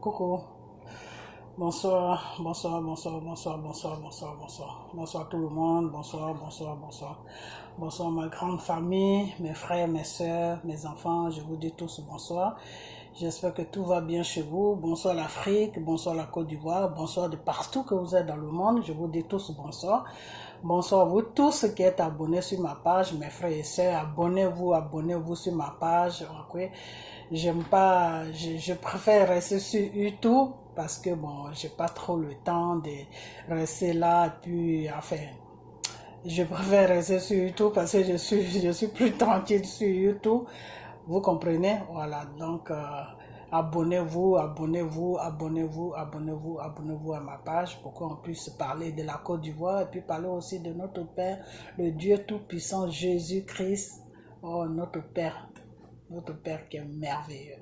Coucou, bonsoir, bonsoir, bonsoir, bonsoir, bonsoir, bonsoir, bonsoir. Bonsoir tout le monde, bonsoir, bonsoir, bonsoir. Bonsoir ma grande famille, mes frères, mes soeurs, mes enfants, je vous dis tous bonsoir. J'espère que tout va bien chez vous. Bonsoir l'Afrique, bonsoir la Côte d'Ivoire, bonsoir de partout que vous êtes dans le monde. Je vous dis tous bonsoir. Bonsoir à vous tous qui êtes abonnés sur ma page, mes frères et sœurs, abonnez-vous sur ma page. Okay? J'aime pas, je préfère rester sur YouTube parce que bon, j'ai pas trop le temps de rester là, puis enfin, je préfère rester sur YouTube parce que je suis plus tranquille sur YouTube. Vous comprenez? Voilà, donc abonnez-vous, abonnez-vous, abonnez-vous, abonnez-vous, abonnez-vous à ma page pour qu'on puisse parler de la Côte d'Ivoire et puis parler aussi de notre Père, le Dieu Tout-Puissant, Jésus-Christ, oh notre Père qui est merveilleux.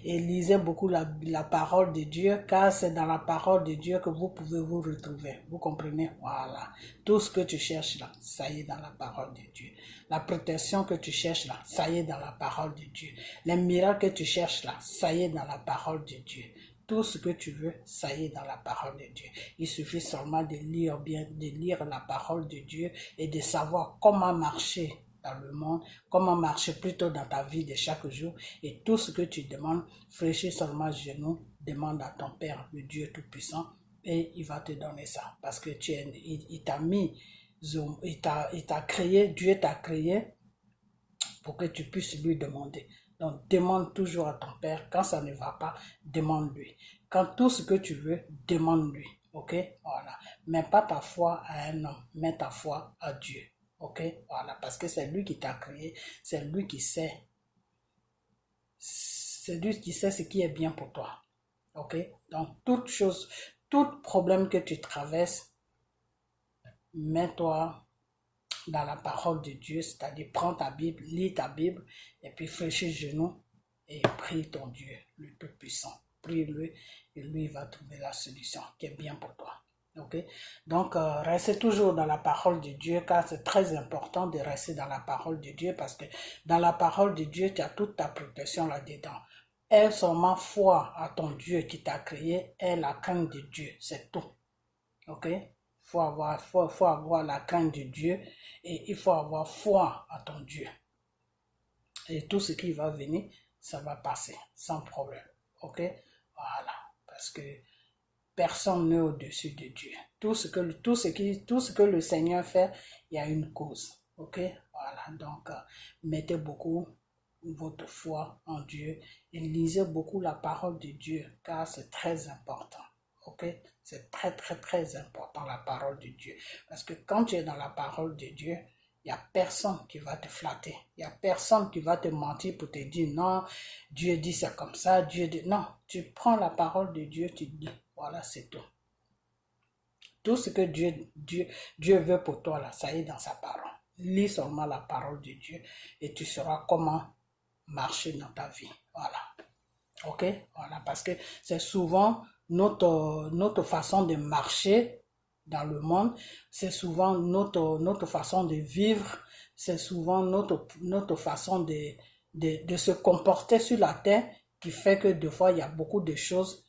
Et lisez beaucoup la parole de Dieu, car c'est dans la parole de Dieu que vous pouvez vous retrouver. Vous comprenez? Voilà. Tout ce que tu cherches là, ça y est dans la parole de Dieu. La protection que tu cherches là, ça y est dans la parole de Dieu. Les miracles que tu cherches là, ça y est dans la parole de Dieu. Tout ce que tu veux, ça y est dans la parole de Dieu. Il suffit seulement de lire la parole de Dieu et de savoir comment marcher dans le monde, comment marcher plutôt dans ta vie de chaque jour. Et tout ce que tu demandes, fléchis seulement genoux, demande à ton Père, le Dieu Tout-Puissant, et il va te donner ça. Parce que il t'a mis, il t'a créé, Dieu t'a créé pour que tu puisses lui demander. Donc, demande toujours à ton Père. Quand ça ne va pas, demande-lui. Quand tout ce que tu veux, demande-lui. Ok? Voilà. Mets pas ta foi à un homme, mets ta foi à Dieu. Ok? Voilà. Parce que c'est lui qui t'a créé, c'est lui qui sait. C'est lui qui sait ce qui est bien pour toi. Ok? Donc, toute chose, tout problème que tu traverses, mets-toi dans la parole de Dieu, c'est-à-dire prends ta Bible, lis ta Bible, et puis fléchis genoux et prie ton Dieu, le Tout-Puissant. Prie-le et lui il va trouver la solution qui est bien pour toi. Ok? Donc, restez toujours dans la parole de Dieu, car c'est très important de rester dans la parole de Dieu, parce que dans la parole de Dieu, tu as toute ta protection là-dedans. Aie seulement foi à ton Dieu qui t'a créé, aie la crainte de Dieu, c'est tout. Ok? Faut avoir la crainte de Dieu et il faut avoir foi à ton Dieu. Et tout ce qui va venir, ça va passer sans problème. Ok? Voilà. Parce que personne n'est au-dessus de Dieu. Tout ce que le Seigneur fait, il y a une cause. Ok? Voilà. Donc, mettez beaucoup votre foi en Dieu et lisez beaucoup la parole de Dieu, car c'est très important. Ok? C'est très, très, très important, la parole de Dieu. Parce que quand tu es dans la parole de Dieu, il n'y a personne qui va te flatter. Il n'y a personne qui va te mentir pour te dire non, Dieu dit c'est comme ça, Dieu dit non. Tu prends la parole de Dieu, tu dis, voilà, c'est tout. Tout ce que Dieu veut pour toi, là, ça y est dans sa parole. Lis seulement la parole de Dieu et tu sauras comment marcher dans ta vie. Voilà. Ok? Voilà, parce que c'est souvent notre façon de marcher dans le monde, c'est souvent notre façon de vivre, c'est souvent notre façon de se comporter sur la terre qui fait que des fois, il y a beaucoup de choses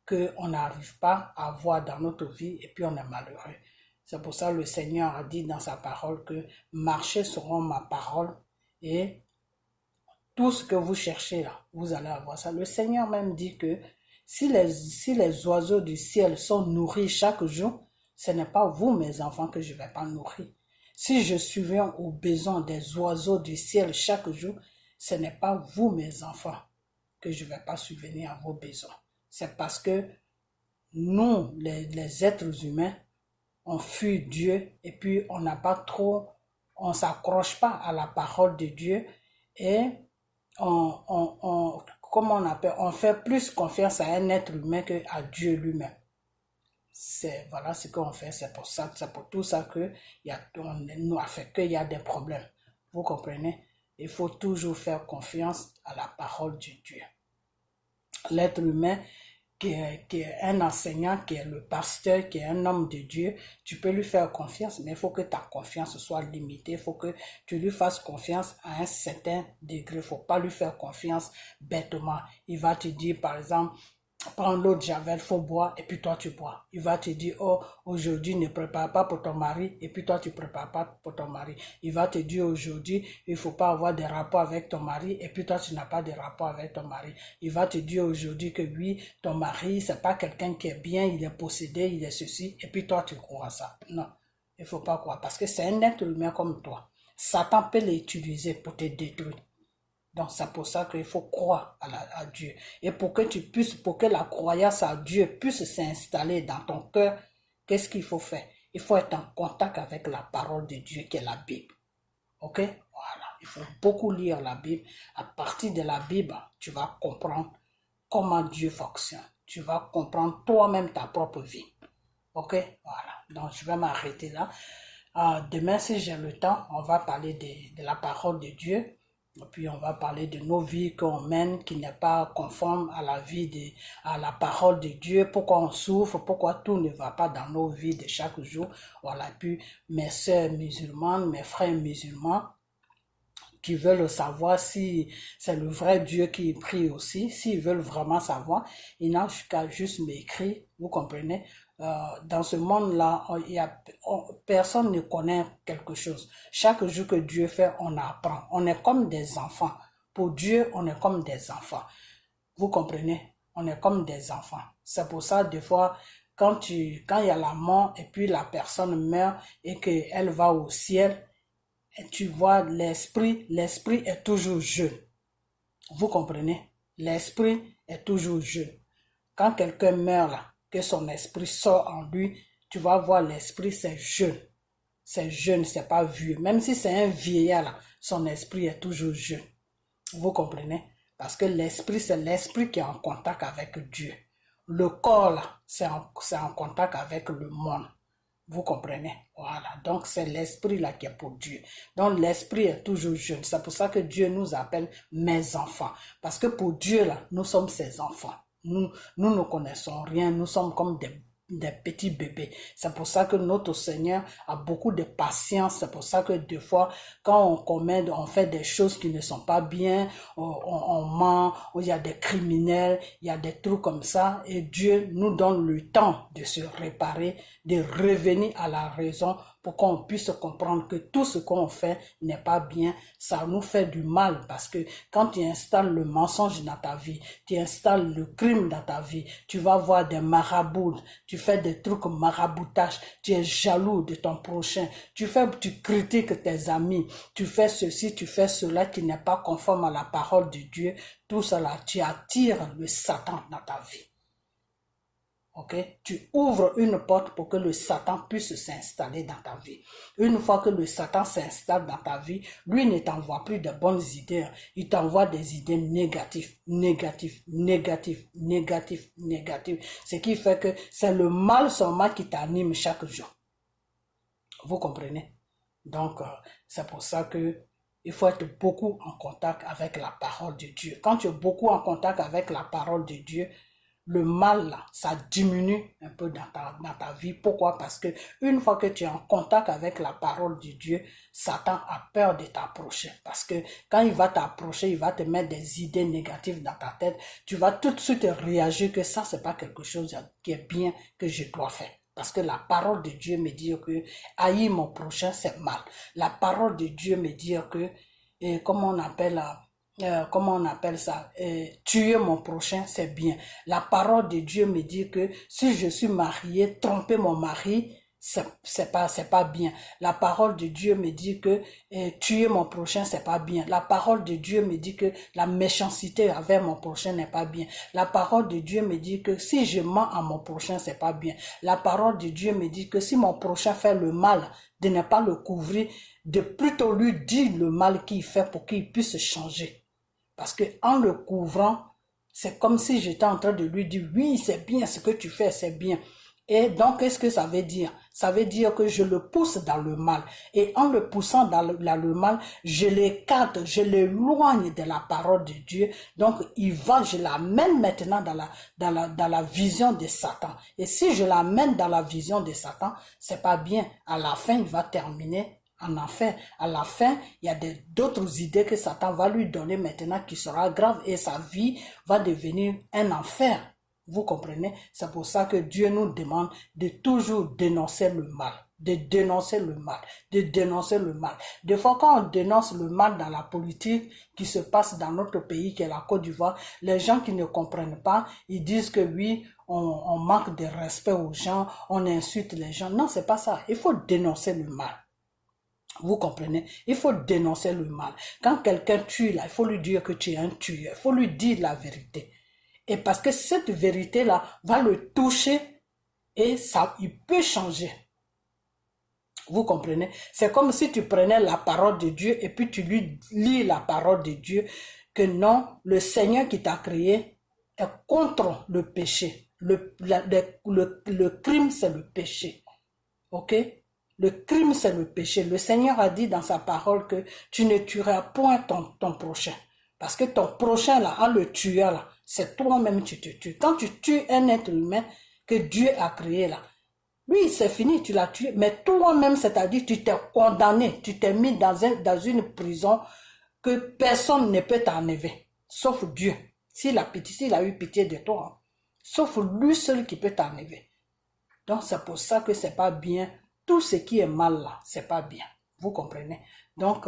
qu'on n'arrive pas à voir dans notre vie et puis on est malheureux. C'est pour ça que le Seigneur a dit dans sa parole que marchez selon ma parole et tout ce que vous cherchez là, vous allez avoir ça. Le Seigneur même dit que si les oiseaux du ciel sont nourris chaque jour, ce n'est pas vous, mes enfants, que je ne vais pas nourrir. Si je subviens aux besoins des oiseaux du ciel chaque jour, ce n'est pas vous, mes enfants, que je ne vais pas subvenir à vos besoins. C'est parce que nous, les êtres humains, on fuit Dieu et puis on s'accroche pas à la parole de Dieu et comment on appelle, on fait plus confiance à un être humain qu'à Dieu lui-même. Voilà ce qu'on fait, c'est pour tout ça qu'il y a des problèmes. Vous comprenez? Il faut toujours faire confiance à la parole de Dieu. L'être humain qui est un enseignant, qui est le pasteur, qui est un homme de Dieu, tu peux lui faire confiance, mais il faut que ta confiance soit limitée, il faut que tu lui fasses confiance à un certain degré, il ne faut pas lui faire confiance bêtement. Il va te dire, par exemple, prends l'autre javel, faut boire, et puis toi tu bois. Il va te dire, oh, aujourd'hui ne prépare pas pour ton mari, et puis toi tu prépares pas pour ton mari. Il va te dire aujourd'hui, il faut pas avoir des rapports avec ton mari, et puis toi tu n'as pas de rapport avec ton mari. Il va te dire aujourd'hui que oui, ton mari, c'est pas quelqu'un qui est bien, il est possédé, il est ceci, et puis toi tu crois ça. Non, il faut pas croire, parce que c'est un être humain comme toi. Satan peut l'utiliser pour te détruire. Donc c'est pour ça qu'il faut croire à Dieu. Et pour que la croyance à Dieu puisse s'installer dans ton cœur, qu'est-ce qu'il faut faire? Il faut être en contact avec la parole de Dieu qui est la Bible. Ok? Voilà. Il faut beaucoup lire la Bible. À partir de la Bible, tu vas comprendre comment Dieu fonctionne. Tu vas comprendre toi-même ta propre vie. Ok? Voilà. Donc je vais m'arrêter là. Demain, si j'ai le temps, on va parler de la parole de Dieu. Et puis on va parler de nos vies qu'on mène qui n'est pas conforme à à la parole de Dieu, pourquoi on souffre, pourquoi tout ne va pas dans nos vies de chaque jour. Voilà, puis mes sœurs musulmanes, mes frères musulmans qui veulent savoir si c'est le vrai Dieu qui prie aussi, s'ils veulent vraiment savoir, ils n'ont qu'à juste m'écrire, vous comprenez. Dans ce monde-là, personne ne connaît quelque chose. Chaque jour que Dieu fait, on apprend. On est comme des enfants. Pour Dieu, on est comme des enfants. Vous comprenez? On est comme des enfants. C'est pour ça, des fois, quand il y a la mort et puis la personne meurt et qu'elle va au ciel, et tu vois l'esprit est toujours jeune. Vous comprenez? L'esprit est toujours jeune. Quand quelqu'un meurt là, que son esprit sort en lui, tu vas voir l'esprit, c'est jeune. C'est jeune, c'est pas vieux. Même si c'est un vieillard là, son esprit est toujours jeune. Vous comprenez? Parce que l'esprit, c'est l'esprit qui est en contact avec Dieu. Le corps là, c'est en contact avec le monde. Vous comprenez? Voilà. Donc, c'est l'esprit là qui est pour Dieu. Donc, l'esprit est toujours jeune. C'est pour ça que Dieu nous appelle mes enfants. Parce que pour Dieu là, nous sommes ses enfants. Nous ne connaissons rien. Nous sommes comme des petits bébés. C'est pour ça que notre Seigneur a beaucoup de patience. C'est pour ça que des fois, quand on fait des choses qui ne sont pas bien, on ment, il y a des criminels, il y a des trucs comme ça, et Dieu nous donne le temps de se réparer, de revenir à la raison pour qu'on puisse comprendre que tout ce qu'on fait n'est pas bien, ça nous fait du mal parce que quand tu installes le mensonge dans ta vie, tu installes le crime dans ta vie, tu vas voir des marabouts, tu fais des trucs maraboutage, tu es jaloux de ton prochain, tu critiques tes amis, tu fais ceci, tu fais cela qui n'est pas conforme à la parole de Dieu, tout cela, tu attires le Satan dans ta vie. Ok, tu ouvres une porte pour que le Satan puisse s'installer dans ta vie. Une fois que le Satan s'installe dans ta vie, lui ne t'envoie plus de bonnes idées. Il t'envoie des idées négatives, négatives, négatives, négatives, négatives. Ce qui fait que c'est le mal seulement qui t'anime chaque jour. Vous comprenez? Donc, c'est pour ça que il faut être beaucoup en contact avec la parole de Dieu. Quand tu es beaucoup en contact avec la parole de Dieu, le mal, là, ça diminue un peu dans ta vie. Pourquoi? Parce que une fois que tu es en contact avec la parole de Dieu, Satan a peur de t'approcher. Parce que quand il va t'approcher, il va te mettre des idées négatives dans ta tête. Tu vas tout de suite réagir que ça, c'est pas quelque chose qui est bien que je dois faire. Parce que la parole de Dieu me dit que haïr mon prochain, c'est mal. La parole de Dieu me dit que, comment on appelle ça, tuer mon prochain, c'est bien. La parole de Dieu me dit que si je suis marié, tromper mon mari, c'est pas bien. La parole de Dieu me dit que tuer mon prochain, c'est pas bien. La parole de Dieu me dit que la méchanceté avec mon prochain n'est pas bien. La parole de Dieu me dit que si je mens à mon prochain, c'est pas bien. La parole de Dieu me dit que si mon prochain fait le mal, de ne pas le couvrir, de plutôt lui dire le mal qu'il fait pour qu'il puisse changer. Parce que en le couvrant, c'est comme si j'étais en train de lui dire, oui, c'est bien, ce que tu fais, c'est bien. Et donc, qu'est-ce que ça veut dire? Ça veut dire que je le pousse dans le mal. Et en le poussant dans le mal, je l'écarte, je l'éloigne de la parole de Dieu. Donc, je l'amène maintenant dans la vision de Satan. Et si je l'amène dans la vision de Satan, c'est pas bien. À la fin, il va terminer en enfer. À la fin, il y a d'autres idées que Satan va lui donner maintenant qui sera grave et sa vie va devenir un enfer. Vous comprenez? C'est pour ça que Dieu nous demande de toujours dénoncer le mal, de dénoncer le mal, de dénoncer le mal. Des fois, quand on dénonce le mal dans la politique qui se passe dans notre pays, qui est la Côte d'Ivoire, les gens qui ne comprennent pas, ils disent que oui, on manque de respect aux gens, on insulte les gens. Non, c'est pas ça. Il faut dénoncer le mal. Vous comprenez? Il faut dénoncer le mal. Quand quelqu'un tue, là, il faut lui dire que tu es un tueur. Il faut lui dire la vérité. Et parce que cette vérité-là va le toucher et ça, il peut changer. Vous comprenez? C'est comme si tu prenais la parole de Dieu et puis tu lui lis la parole de Dieu que non, le Seigneur qui t'a créé est contre le péché. Le crime, c'est le péché. Ok? Le crime, c'est le péché. Le Seigneur a dit dans sa parole que tu ne tueras point ton prochain. Parce que ton prochain, là, en le tuant, là, c'est toi-même qui te tues. Quand tu tues un être humain que Dieu a créé, là, lui, c'est fini, tu l'as tué. Mais toi-même, c'est-à-dire, tu t'es condamné, tu t'es mis dans une prison que personne ne peut t'enlever, sauf Dieu. S'il a eu pitié de toi, sauf lui seul qui peut t'enlever. Donc, c'est pour ça que c'est pas bien. Tout ce qui est mal là, c'est pas bien. Vous comprenez? Donc,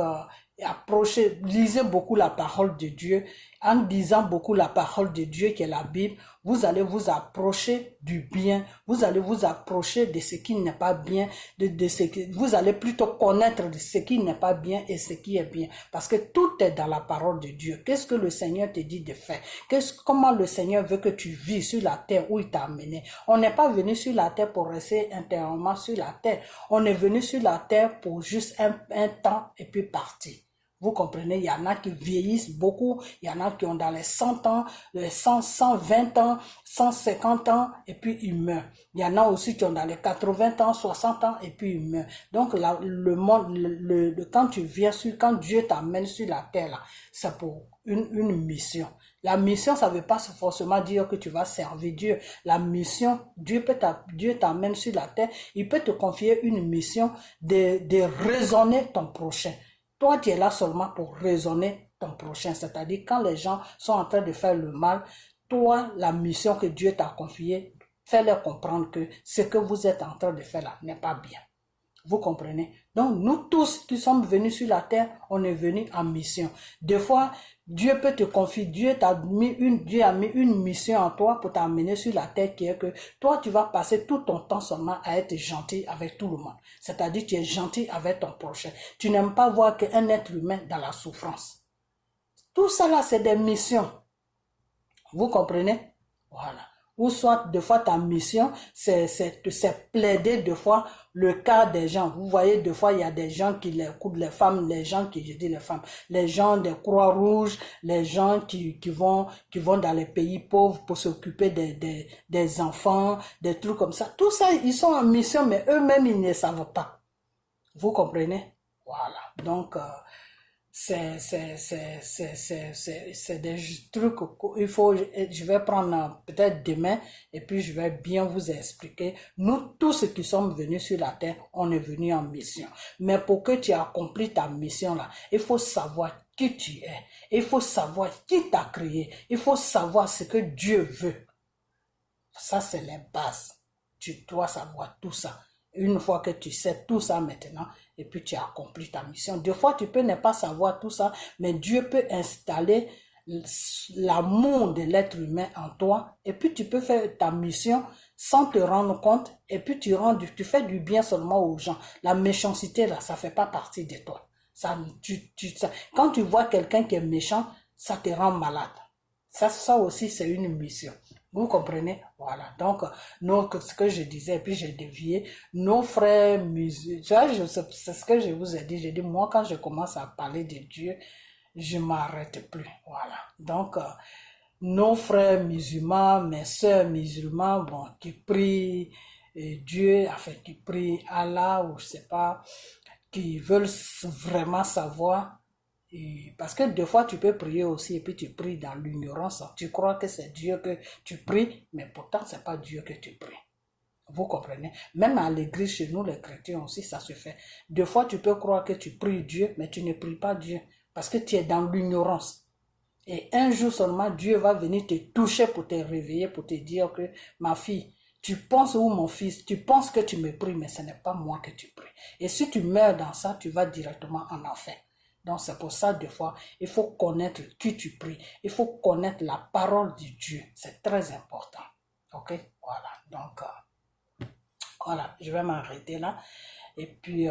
lisez beaucoup la parole de Dieu. En lisant beaucoup la parole de Dieu qui est la Bible, vous allez vous approcher du bien. Vous allez vous approcher de ce qui n'est pas bien. Vous allez plutôt connaître de ce qui n'est pas bien et ce qui est bien. Parce que tout est dans la parole de Dieu. Qu'est-ce que le Seigneur te dit de faire? Comment le Seigneur veut que tu vis sur la terre où il t'a amené? On n'est pas venu sur la terre pour rester intérieurement sur la terre. On est venu sur la terre pour juste un temps et puis partir. Vous comprenez, il y en a qui vieillissent beaucoup, il y en a qui ont dans les 100 ans, les 120 ans, 150 ans, et puis ils meurent. Il y en a aussi qui ont dans les 80 ans, 60 ans, et puis ils meurent. Donc, là, le monde, quand Dieu t'amène sur la terre, là, c'est pour une mission. La mission, ça ne veut pas forcément dire que tu vas servir Dieu. La mission, Dieu t'amène sur la terre, il peut te confier une mission de raisonner ton prochain. Toi, tu es là seulement pour raisonner ton prochain. C'est-à-dire, quand les gens sont en train de faire le mal, toi, la mission que Dieu t'a confiée, fais-leur comprendre que ce que vous êtes en train de faire là n'est pas bien. Vous comprenez? Donc, nous tous qui sommes venus sur la terre, on est venus en mission. Des fois, Dieu peut te confier, Dieu a mis une mission en toi pour t'amener sur la terre qui est que toi, tu vas passer tout ton temps seulement à être gentil avec tout le monde. C'est-à-dire, tu es gentil avec ton prochain. Tu n'aimes pas voir qu'un être humain dans la souffrance. Tout ça là, c'est des missions. Vous comprenez? Voilà. Ou soit, des fois, ta mission, c'est plaider, des fois, le cas des gens. Vous voyez, des fois, il y a des gens qui les coupent, les femmes, les gens les gens des Croix-Rouges, les gens qui vont dans les pays pauvres pour s'occuper des enfants, des trucs comme ça. Tout ça, ils sont en mission, mais eux-mêmes, ils ne savent pas. Vous comprenez? Voilà. Donc, c'est des trucs je vais prendre peut-être demain et puis je vais bien vous expliquer. Nous, tous ceux qui sommes venus sur la terre, on est venus en mission. Mais pour que tu accomplisses ta mission là, il faut savoir qui tu es. Il faut savoir qui t'a créé. Il faut savoir ce que Dieu veut. Ça, c'est les bases. Tu dois savoir tout ça. Une fois que tu sais tout ça maintenant, et puis tu accomplis ta mission. Des fois, tu peux ne pas savoir tout ça, mais Dieu peut installer l'amour de l'être humain en toi, et puis tu peux faire ta mission sans te rendre compte, et puis tu fais du bien seulement aux gens. La méchanceté, là, ça ne fait pas partie de toi. Quand tu vois quelqu'un qui est méchant, ça te rend malade. Ça aussi, c'est une mission. Vous comprenez? Voilà. Donc, ce que je disais, et puis j'ai dévié, nos frères musulmans, c'est ce que je vous ai dit. J'ai dit, moi, quand je commence à parler de Dieu, je m'arrête plus. Voilà. Donc, nos frères musulmans, mes sœurs musulmans, bon, qui prient Dieu, enfin, qui prient Allah, ou je sais pas, qui veulent vraiment savoir. Et parce que des fois, tu peux prier aussi et puis tu pries dans l'ignorance. Tu crois que c'est Dieu que tu pries, mais pourtant, ce n'est pas Dieu que tu pries. Vous comprenez? Même à l'église, chez nous, les chrétiens aussi, ça se fait. Des fois, tu peux croire que tu pries Dieu, mais tu ne pries pas Dieu parce que tu es dans l'ignorance. Et un jour seulement, Dieu va venir te toucher pour te réveiller, pour te dire que ma fille, tu penses, ou mon fils, tu penses que tu me pries, mais ce n'est pas moi que tu pries. Et si tu meurs dans ça, tu vas directement en enfer. Donc c'est pour ça, des fois, il faut connaître qui tu pries. Il faut connaître la parole de Dieu. C'est très important. Ok? Voilà. Donc, voilà, je vais m'arrêter là. Et puis,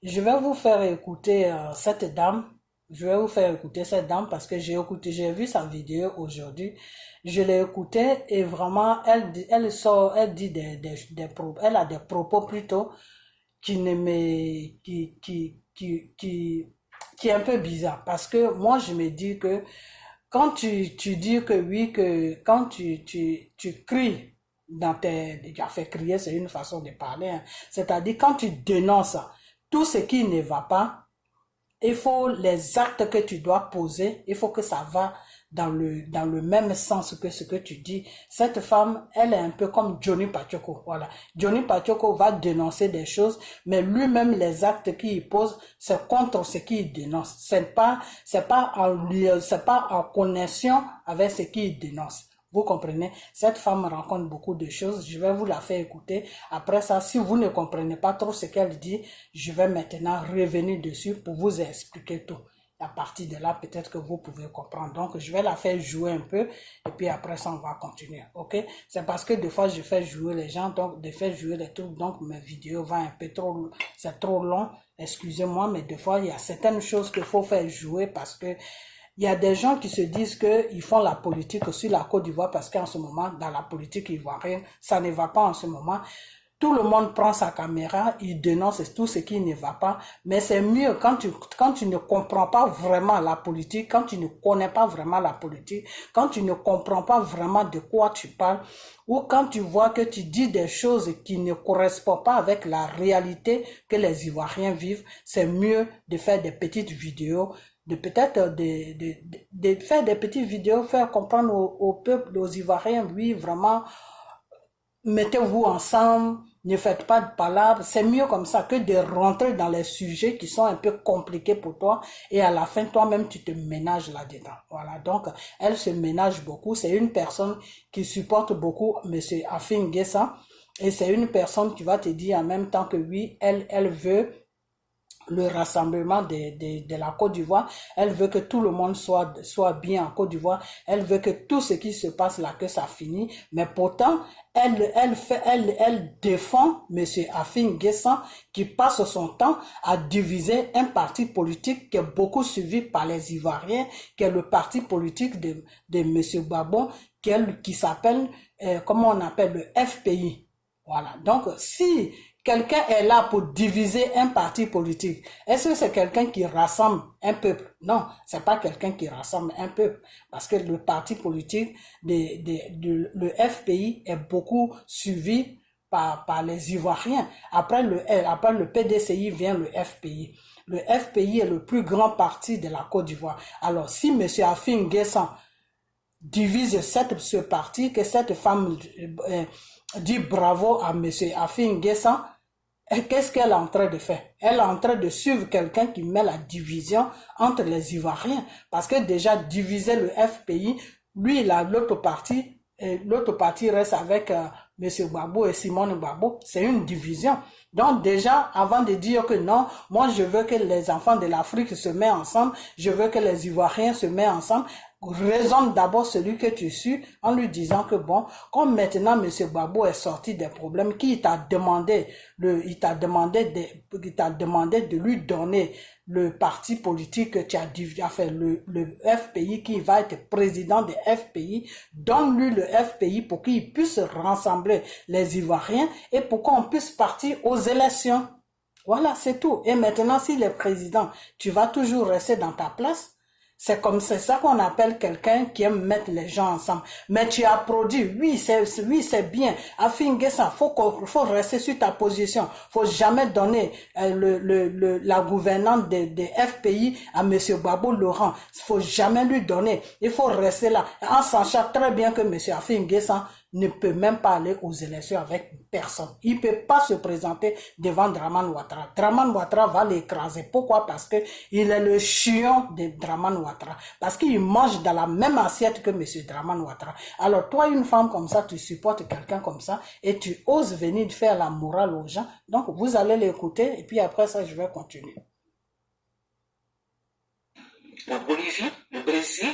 je vais vous faire écouter cette dame. Je vais vous faire écouter cette dame parce que j'ai vu sa vidéo aujourd'hui. Je l'ai écoutée et vraiment, elle dit elle a des propos plutôt qui ne me, qui est un peu bizarre. Parce que moi, je me dis que quand tu dis que oui, que quand tu cries dans tes, tu as fait crier, c'est une façon de parler, hein. C'est-à-dire quand tu dénonces tout ce qui ne va pas, il faut les actes que tu dois poser, il faut que ça va dans le même sens que ce que tu dis. Cette femme, elle est un peu comme Johnny Pacheco. Voilà. Johnny Pacheco va dénoncer des choses, mais lui-même, les actes qu'il pose, c'est contre ce qu'il dénonce. C'est pas en connexion avec ce qu'il dénonce. Vous comprenez? Cette femme rencontre beaucoup de choses. Je vais vous la faire écouter. Après ça, si vous ne comprenez pas trop ce qu'elle dit, je vais maintenant revenir dessus pour vous expliquer tout. À partir de là, peut-être que vous pouvez comprendre. Donc, je vais la faire jouer un peu et puis après ça, on va continuer. Ok? C'est parce que des fois, je fais jouer les gens, donc de faire jouer les trucs, donc mes vidéos vont un peu trop, c'est trop long. Excusez-moi, mais des fois, il y a certaines choses qu'il faut faire jouer parce que il y a des gens qui se disent qu'ils font la politique sur la Côte d'Ivoire parce qu'en ce moment, dans la politique ivoirienne, ça ne va pas en ce moment. Tout le monde prend sa caméra, il dénonce tout ce qui ne va pas. Mais c'est mieux quand tu ne comprends pas vraiment la politique, quand tu ne connais pas vraiment la politique, quand tu ne comprends pas vraiment de quoi tu parles, ou quand tu vois que tu dis des choses qui ne correspondent pas avec la réalité que les Ivoiriens vivent, c'est mieux de faire des petites vidéos, de peut-être de faire des petites vidéos, faire comprendre au peuple, aux Ivoiriens, oui, vraiment, mettez-vous ensemble, ne faites pas de palabres. C'est mieux comme ça que de rentrer dans les sujets qui sont un peu compliqués pour toi et à la fin, toi-même, tu te ménages là-dedans. Voilà, donc, elle se ménage beaucoup. C'est une personne qui supporte beaucoup monsieur Afin Guessa et c'est une personne qui va te dire en même temps que oui, elle veut le rassemblement de la Côte d'Ivoire. Elle veut que tout le monde soit bien en Côte d'Ivoire. Elle veut que tout ce qui se passe là, que ça finisse. Mais pourtant, elle défend monsieur Afin Guessan qui passe son temps à diviser un parti politique qui est beaucoup suivi par les Ivoiriens, qui est le parti politique de monsieur Babon, qui s'appelle, comment on appelle, le FPI. Voilà. Donc, si quelqu'un est là pour diviser un parti politique, est-ce que c'est quelqu'un qui rassemble un peuple? Non, c'est pas quelqu'un qui rassemble un peuple. Parce que le parti politique, le FPI est beaucoup suivi par les Ivoiriens. Après le PDCI vient le FPI. Le FPI est le plus grand parti de la Côte d'Ivoire. Alors, si M. Afin Guessan divise ce parti, que cette femme dit bravo à M. Afin Guessan, qu'est-ce qu'elle est en train de faire? Elle est en train de suivre quelqu'un qui met la division entre les Ivoiriens. Parce que déjà, diviser le FPI, lui, il a l'autre parti reste avec M. Gbagbo et Simone Gbagbo. C'est une division. Donc déjà, avant de dire que non, moi je veux que les enfants de l'Afrique se mettent ensemble, je veux que les Ivoiriens se mettent ensemble, raisonne d'abord celui que tu suis en lui disant que bon, comme maintenant M. Gbagbo est sorti des problèmes, il t'a demandé de lui donner le parti politique que tu as fait, le FPI qui va être président des FPI, donne-lui le FPI pour qu'il puisse rassembler les Ivoiriens et pour qu'on puisse partir aux élections. Voilà, c'est tout. Et maintenant, s'il est président, tu vas toujours rester dans ta place. C'est ça qu'on appelle quelqu'un qui aime mettre les gens ensemble. Mais tu as produit, oui, c'est bien. Afin Guessan, faut rester sur ta position. Faut jamais donner la gouvernante des FPI à monsieur Gbagbo Laurent. Faut jamais lui donner. Il faut rester là. En sachant très bien que monsieur Afin Guessan ne peut même pas aller aux élections avec personne. Il ne peut pas se présenter devant Draman Ouattara. Draman Ouattara va l'écraser. Pourquoi? Parce qu'il est le chion de Draman Ouattara. Parce qu'il mange dans la même assiette que M. Draman Ouattara. Alors toi, une femme comme ça, tu supportes quelqu'un comme ça et tu oses venir faire la morale aux gens. Donc vous allez l'écouter et puis après ça, je vais continuer. La Bolivie, le Brésil,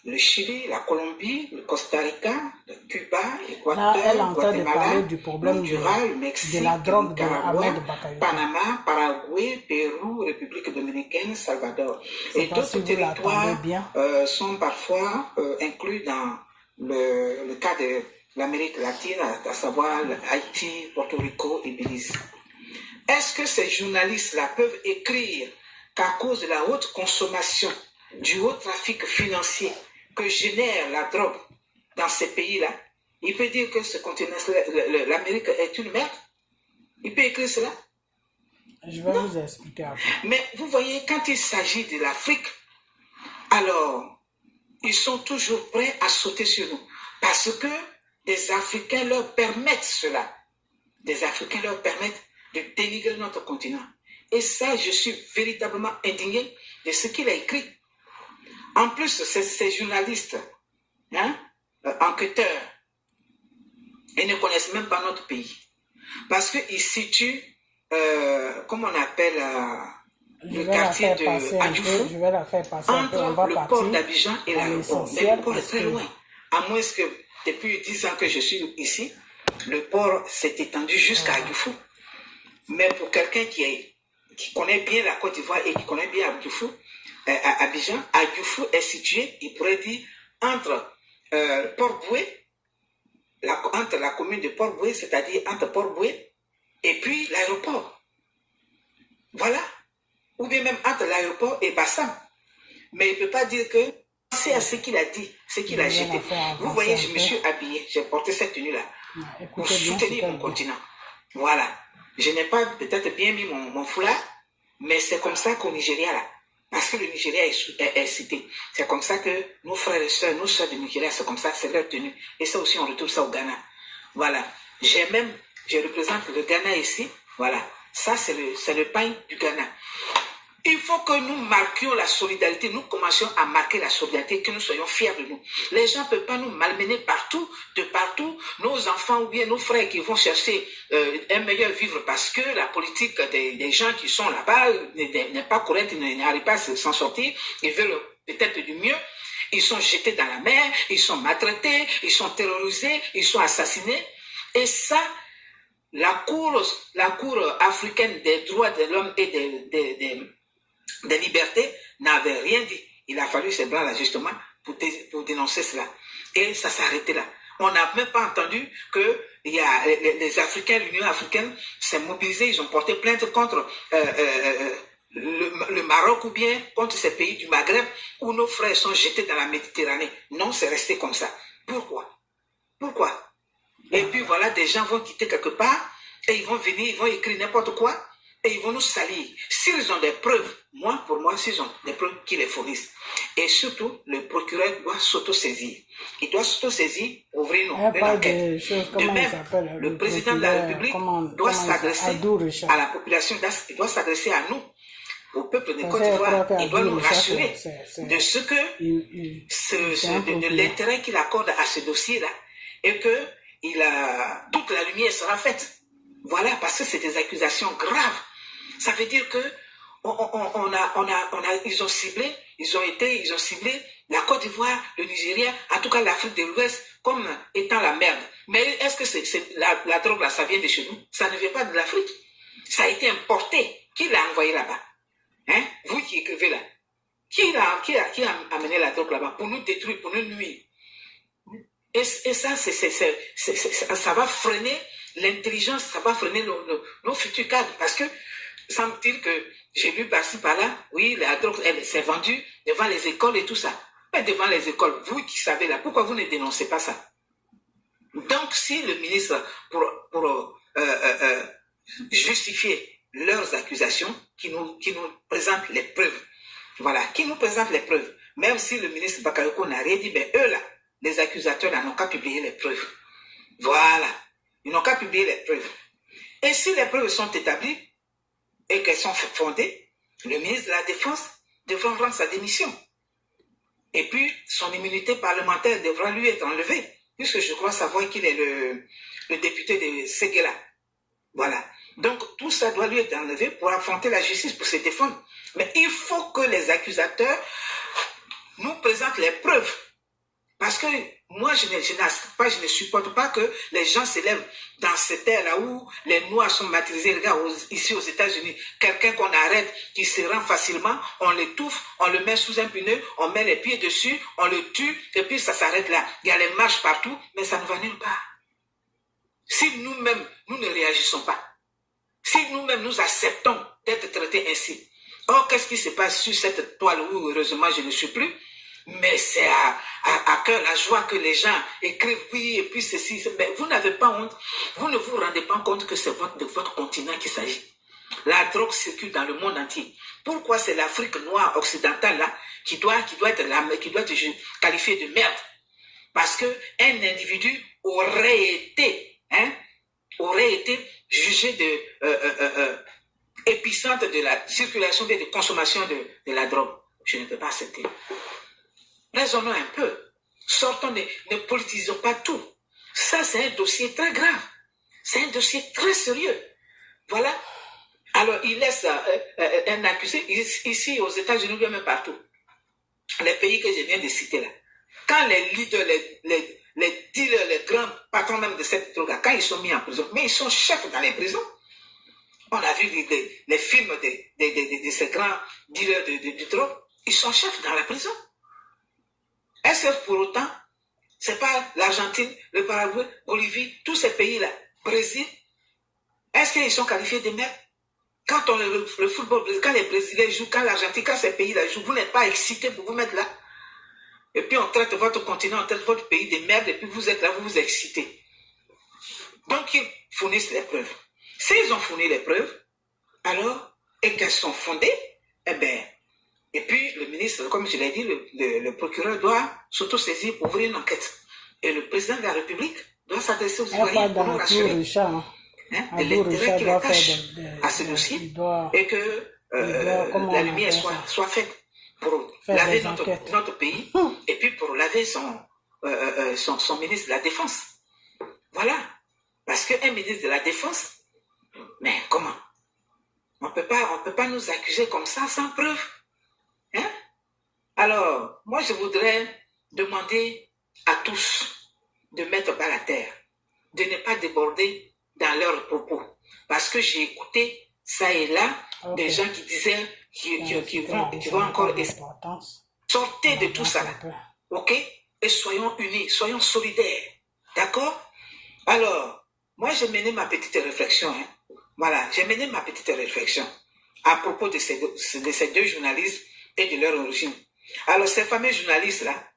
le Chili, la Colombie, le Costa Rica, le Cuba, l'Équateur, le Guatemala, du problème le Mexique, de la drogue Nicaragua, Panama, Paraguay, Pérou, République dominicaine, Salvador. Et d'autres territoires sont parfois inclus dans le cas de l'Amérique latine, à savoir Haïti, Porto Rico et Belize. Est-ce que ces journalistes-là peuvent écrire qu'à cause de la haute consommation, du haut trafic financier que génère la drogue dans ces pays-là, il peut dire que ce continent, l'Amérique est une merde? Il peut écrire cela? Je vais vous expliquer après. Mais vous voyez, quand il s'agit de l'Afrique, alors, ils sont toujours prêts à sauter sur nous. Parce que des Africains leur permettent cela. Des Africains leur permettent de dénigrer notre continent. Et ça, je suis véritablement indigné de ce qu'il a écrit. En plus, ces journalistes, enquêteurs, ils ne connaissent même pas notre pays. Parce qu'ils situent, comment on appelle, le quartier de Adjoufou, entre le port d'Abidjan et l'aéroport. Mais le port est très loin. À moins que, depuis 10 ans que je suis ici, le port s'est étendu jusqu'à Adjoufou. Mais pour quelqu'un qui connaît bien la Côte d'Ivoire et qui connaît bien Adjoufou, Abidjan, Adjoufou est situé, il pourrait dire, entre Port-Boué, entre la commune de Port-Boué, c'est-à-dire entre Port-Boué et puis l'aéroport. Voilà. Ou bien même entre l'aéroport et Bassam. Mais il ne peut pas dire que c'est à ce qu'il a dit, ce qu'il a jeté. Vous voyez, je me suis habillé, j'ai porté cette tenue-là pour soutenir mon continent. Voilà. Je n'ai pas peut-être bien mis mon foulard, mais c'est comme ça qu'au Nigeria, là, parce que le Nigeria est cité. C'est comme ça que nos frères et sœurs, nos sœurs du Nigeria, c'est comme ça, c'est leur tenue. Et ça aussi, on retrouve ça au Ghana. Voilà. Je représente le Ghana ici. Voilà. Ça, c'est le pain du Ghana. Il faut que nous marquions la solidarité, nous commencions à marquer la solidarité, que nous soyons fiers de nous. Les gens ne peuvent pas nous malmener partout, de partout. Nos enfants ou bien nos frères qui vont chercher un meilleur vivre parce que la politique des gens qui sont là-bas n'est pas correcte, ils n'arrivent pas à s'en sortir, ils veulent peut-être du mieux. Ils sont jetés dans la mer, ils sont maltraités, ils sont terrorisés, ils sont assassinés. Et ça, la Cour africaine des droits de l'homme et des libertés n'avait rien dit. Il a fallu ces blancs-là justement pour dénoncer cela. Et ça s'est arrêté là. On n'a même pas entendu que les Africains, l'Union africaine s'est mobilisée, ils ont porté plainte contre le Maroc ou bien contre ces pays du Maghreb où nos frères sont jetés dans la Méditerranée. Non, c'est resté comme ça. Pourquoi? Et puis voilà, des gens vont quitter quelque part et ils vont venir, ils vont écrire n'importe quoi et ils vont nous salir. S'ils ont des preuves, pour moi, s'ils ont des preuves, qu'ils les fournissent. Et surtout, le procureur doit s'auto-saisir. Il doit s'auto-saisir, ouvrir une enquête. De même, le président de la République doit s'adresser à la population, il doit s'adresser à nous, au peuple de Côte d'Ivoire. Il doit nous rassurer de ce que, de l'intérêt qu'il accorde à ce dossier-là et que toute la lumière sera faite. Voilà, parce que c'est des accusations graves. Ça veut dire que ils ont ciblé la Côte d'Ivoire, le Nigeria, en tout cas l'Afrique de l'Ouest, comme étant la merde. Mais est-ce que la drogue là, ça vient de chez nous? Ça ne vient pas de l'Afrique. Ça a été importé. Qui l'a envoyé là-bas? Hein? Vous qui écrivez là. Qui a amené la drogue là-bas pour nous détruire, pour nous nuire? Et ça, ça va freiner l'intelligence, ça va freiner nos futurs cadres. Parce que, sans me dire que j'ai lu par-ci, par-là, oui, la drogue, elle s'est vendue devant les écoles et tout ça. Mais devant les écoles, vous qui savez là, pourquoi vous ne dénoncez pas ça? Donc, si le ministre, pour justifier leurs accusations, qui nous présente les preuves, voilà, qui nous présente les preuves, même si le ministre Bakayoko n'a rien dit, mais eux là, les accusateurs n'ont qu'à publier les preuves. n'ont qu'à publier les preuves. Et si les preuves sont établies et qu'elles sont fondées, le ministre de la Défense devra rendre sa démission. Et puis, son immunité parlementaire devra lui être enlevée, puisque je crois savoir qu'il est le député de Séguéla. Voilà. Donc, tout ça doit lui être enlevé pour affronter la justice, pour se défendre. Mais il faut que les accusateurs nous présentent les preuves. Parce que moi, je ne supporte pas que les gens s'élèvent dans cette ère-là où les Noirs sont martyrisés. Regarde, ici aux États-Unis, quelqu'un qu'on arrête, qui se rend facilement, on l'étouffe, on le met sous un pneu, on met les pieds dessus, on le tue, et puis ça s'arrête là. Il y a les marches partout, mais ça ne va nulle part. Si nous-mêmes, nous ne réagissons pas, si nous-mêmes, nous acceptons d'être traités ainsi, or, qu'est-ce qui se passe sur cette toile où, heureusement, je ne suis plus? Mais c'est à cœur la joie que les gens écrivent oui et puis ceci. Mais vous n'avez pas honte, vous ne vous rendez pas compte que c'est de votre continent qu'il s'agit. La drogue circule dans le monde entier. Pourquoi c'est l'Afrique noire occidentale là qui doit être qualifiée de merde? Parce que un individu aurait été jugé de épicentre de la circulation et de consommation de la drogue. Je ne peux pas accepter. Raisonnons un peu. Sortons, ne politisons pas tout. Ça, c'est un dossier très grave. C'est un dossier très sérieux. Voilà. Alors, il laisse un accusé, ici aux États-Unis, même partout. Les pays que je viens de citer là. Quand les leaders, les dealers, les grands patrons même de cette drogue, quand ils sont mis en prison, mais ils sont chefs dans les prisons. On a vu les films de ces grands dealers de drogue. Ils sont chefs dans la prison. Est-ce que pour autant, c'est pas l'Argentine, le Paraguay, Bolivie, tous ces pays-là, Brésil, est-ce qu'ils sont qualifiés de merde? Quand le football, quand les Brésiliens jouent, quand l'Argentine, quand ces pays-là jouent, vous n'êtes pas excités pour vous mettre là. Et puis on traite votre continent, on traite votre pays de merde, et puis vous êtes là, vous vous excitez. Donc ils fournissent les preuves. S'ils ont fourni les preuves, alors, et qu'elles sont fondées, eh bien, et puis, le ministre, comme je l'ai dit, le procureur doit s'autosaisir pour ouvrir une enquête. Et le président de la République doit s'adresser aux Ivoiriens pour nous rassurer de l'intérêt qu'il attache à ce dossier et que la lumière soit faite pour laver notre pays et puis pour laver son ministre de la Défense. Voilà. Parce qu'un ministre de la Défense, mais comment? On peut pas nous accuser comme ça sans preuve. Hein? Alors, moi, je voudrais demander à tous de mettre bas la terre, de ne pas déborder dans leurs propos. Parce que j'ai écouté ça et là des gens qui disaient qu'ils vont encore sortir de tout ça. OK? Et soyons unis, soyons solidaires. D'accord? Alors, moi, j'ai mené ma petite réflexion. Hein? Voilà, j'ai mené ma petite réflexion à propos de ces deux journalistes et de leur origine. Alors, ces fameux journalistes-là,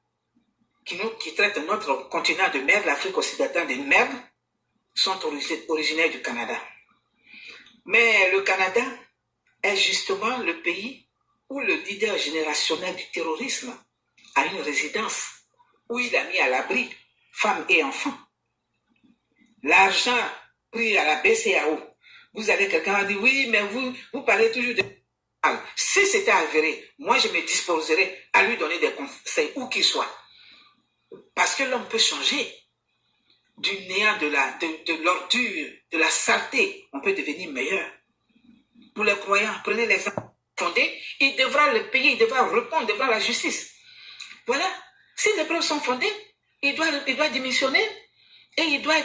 qui traitent notre continent de merde, l'Afrique occidentale de merde, sont originaires du Canada. Mais le Canada est justement le pays où le leader générationnel du terrorisme a une résidence, où il a mis à l'abri femmes et enfants. L'argent pris à la BCAO, vous avez quelqu'un qui dit, oui, mais vous parlez toujours de... Si c'était avéré, moi je me disposerais à lui donner des conseils, où qu'il soit. Parce que l'homme peut changer. Du néant, de l'ordure, de la saleté, on peut devenir meilleur. Pour les croyants, prenez l'exemple fondé, le pays devra répondre devant la justice. Voilà. Si les preuves sont fondées, il doit démissionner et il doit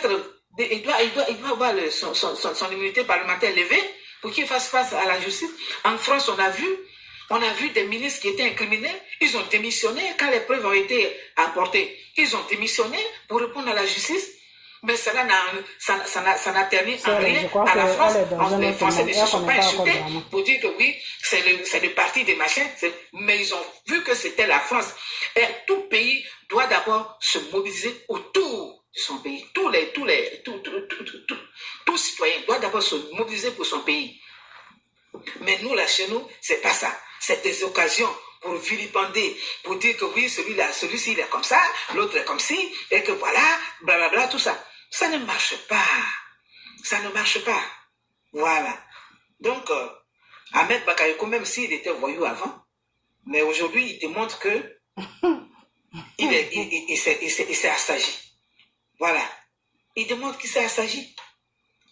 avoir son immunité parlementaire levée pour qu'il fasse face à la justice. En France, on a vu des ministres qui étaient incriminés, ils ont démissionné quand les preuves ont été apportées. Ils ont démissionné pour répondre à la justice. Mais ça n'a terminé en rien à la France. Les Français ne se sont pas insultés pour dire que oui, c'est le parti des machins. Mais ils ont vu que c'était la France. Et tout pays doit d'abord se mobiliser autour de son pays. Tout citoyen doit d'abord se mobiliser pour son pays. Mais nous, là, chez nous, c'est pas ça. C'est des occasions pour vilipender, pour dire que oui, celui-ci, il est comme ça, l'autre est comme ci, et que voilà, blablabla, tout ça. Ça ne marche pas. Ça ne marche pas. Voilà. Donc, Ahmed Bakayoko, même s'il était voyou avant, mais aujourd'hui, il démontre que il s'est assagi. Voilà. Il démontre qu'il s'est assagi.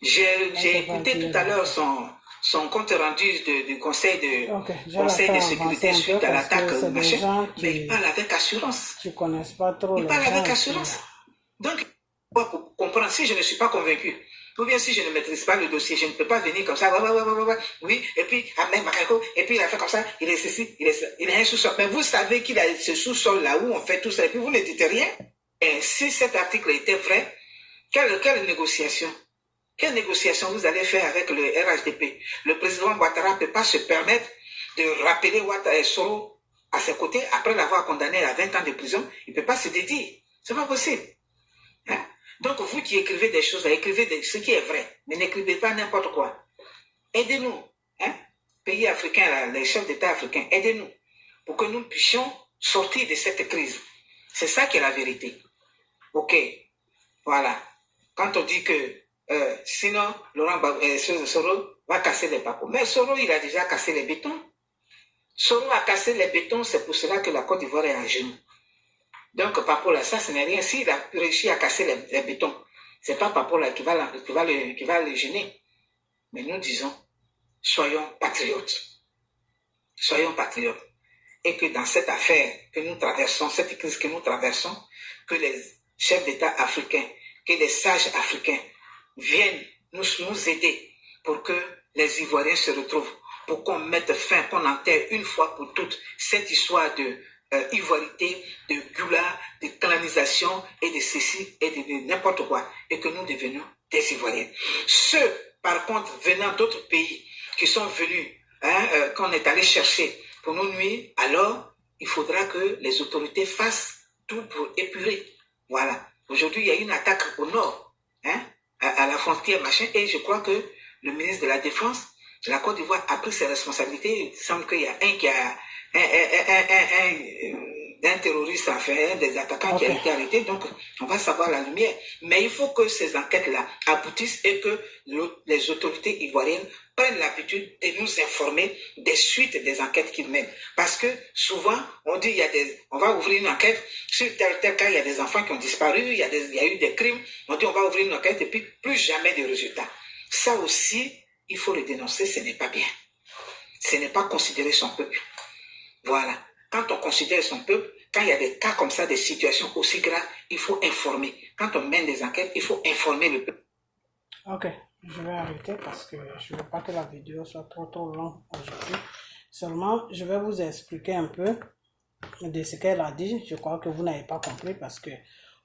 J'ai écouté tout à l'heure son compte rendu du conseil de sécurité suite à l'attaque, machin, mais il parle avec assurance. Tu ne connais pas trop. Il parle avec assurance. Donc, pour comprendre, si je ne suis pas convaincu, ou bien si je ne maîtrise pas le dossier, je ne peux pas venir comme ça, oui, et puis, Ahmed Bakayoko, et puis il a fait comme ça, il est ceci, il est un sous-sol. Mais vous savez qu'il a ce sous-sol là où on fait tout ça, et puis vous ne dites rien. Et si cet article était vrai, quelle négociation? Quelle négociation vous allez faire avec le RHDP? Le président Ouattara ne peut pas se permettre de rappeler Soro à ses côtés après l'avoir condamné à 20 ans de prison. Il ne peut pas se dédier. Ce n'est pas possible. Hein? Donc, vous qui écrivez des choses, écrivez ce qui est vrai, mais n'écrivez pas n'importe quoi. Aidez-nous, hein? Pays africains, les chefs d'État africains, aidez-nous pour que nous puissions sortir de cette crise. C'est ça qui est la vérité. Ok, voilà. Quand on dit que sinon, Soro va casser les papos. Mais Soro, il a déjà cassé les bétons. Soro a cassé les bétons, c'est pour cela que la Côte d'Ivoire est à genoux. Donc, Papola, ça, ce n'est rien. S'il a réussi à casser les bétons, ce n'est pas Papola qui va le gêner. Mais nous disons, soyons patriotes. Soyons patriotes. Et que dans cette affaire que nous traversons, cette crise que nous traversons, que les chefs d'État africains, que les sages africains viennent nous aider pour que les Ivoiriens se retrouvent, pour qu'on mette fin, qu'on enterre une fois pour toutes cette histoire de ivoirité, de gula, de colonisation et de ceci et de n'importe quoi, et que nous devenions des Ivoiriens. Ceux, par contre, venant d'autres pays qui sont venus, qu'on est allé chercher pour nous nuire, alors il faudra que les autorités fassent tout pour épurer. Voilà. Aujourd'hui, il y a une attaque au nord, à la frontière, machin, et je crois que le ministre de la Défense de la Côte d'Ivoire a pris ses responsabilités. Il semble qu'il y a un qui a un terroriste, enfin, un des attaquants qui a été arrêté, donc on va savoir la lumière. Mais il faut que ces enquêtes-là aboutissent et que les autorités ivoiriennes prennent l'habitude de nous informer des suites des enquêtes qu'ils mènent. Parce que souvent, on dit, on va ouvrir une enquête, sur tel cas, il y a des enfants qui ont disparu, il y a eu des crimes, on dit on va ouvrir une enquête et puis plus jamais de résultats. Ça aussi, il faut le dénoncer, ce n'est pas bien. Ce n'est pas considérer son peuple. Voilà. Quand on considère son peuple, quand il y a des cas comme ça, des situations aussi graves, il faut informer. Quand on mène des enquêtes, il faut informer le peuple. Ok, je vais arrêter parce que je ne veux pas que la vidéo soit trop longue aujourd'hui. Seulement, je vais vous expliquer un peu de ce qu'elle a dit. Je crois que vous n'avez pas compris parce que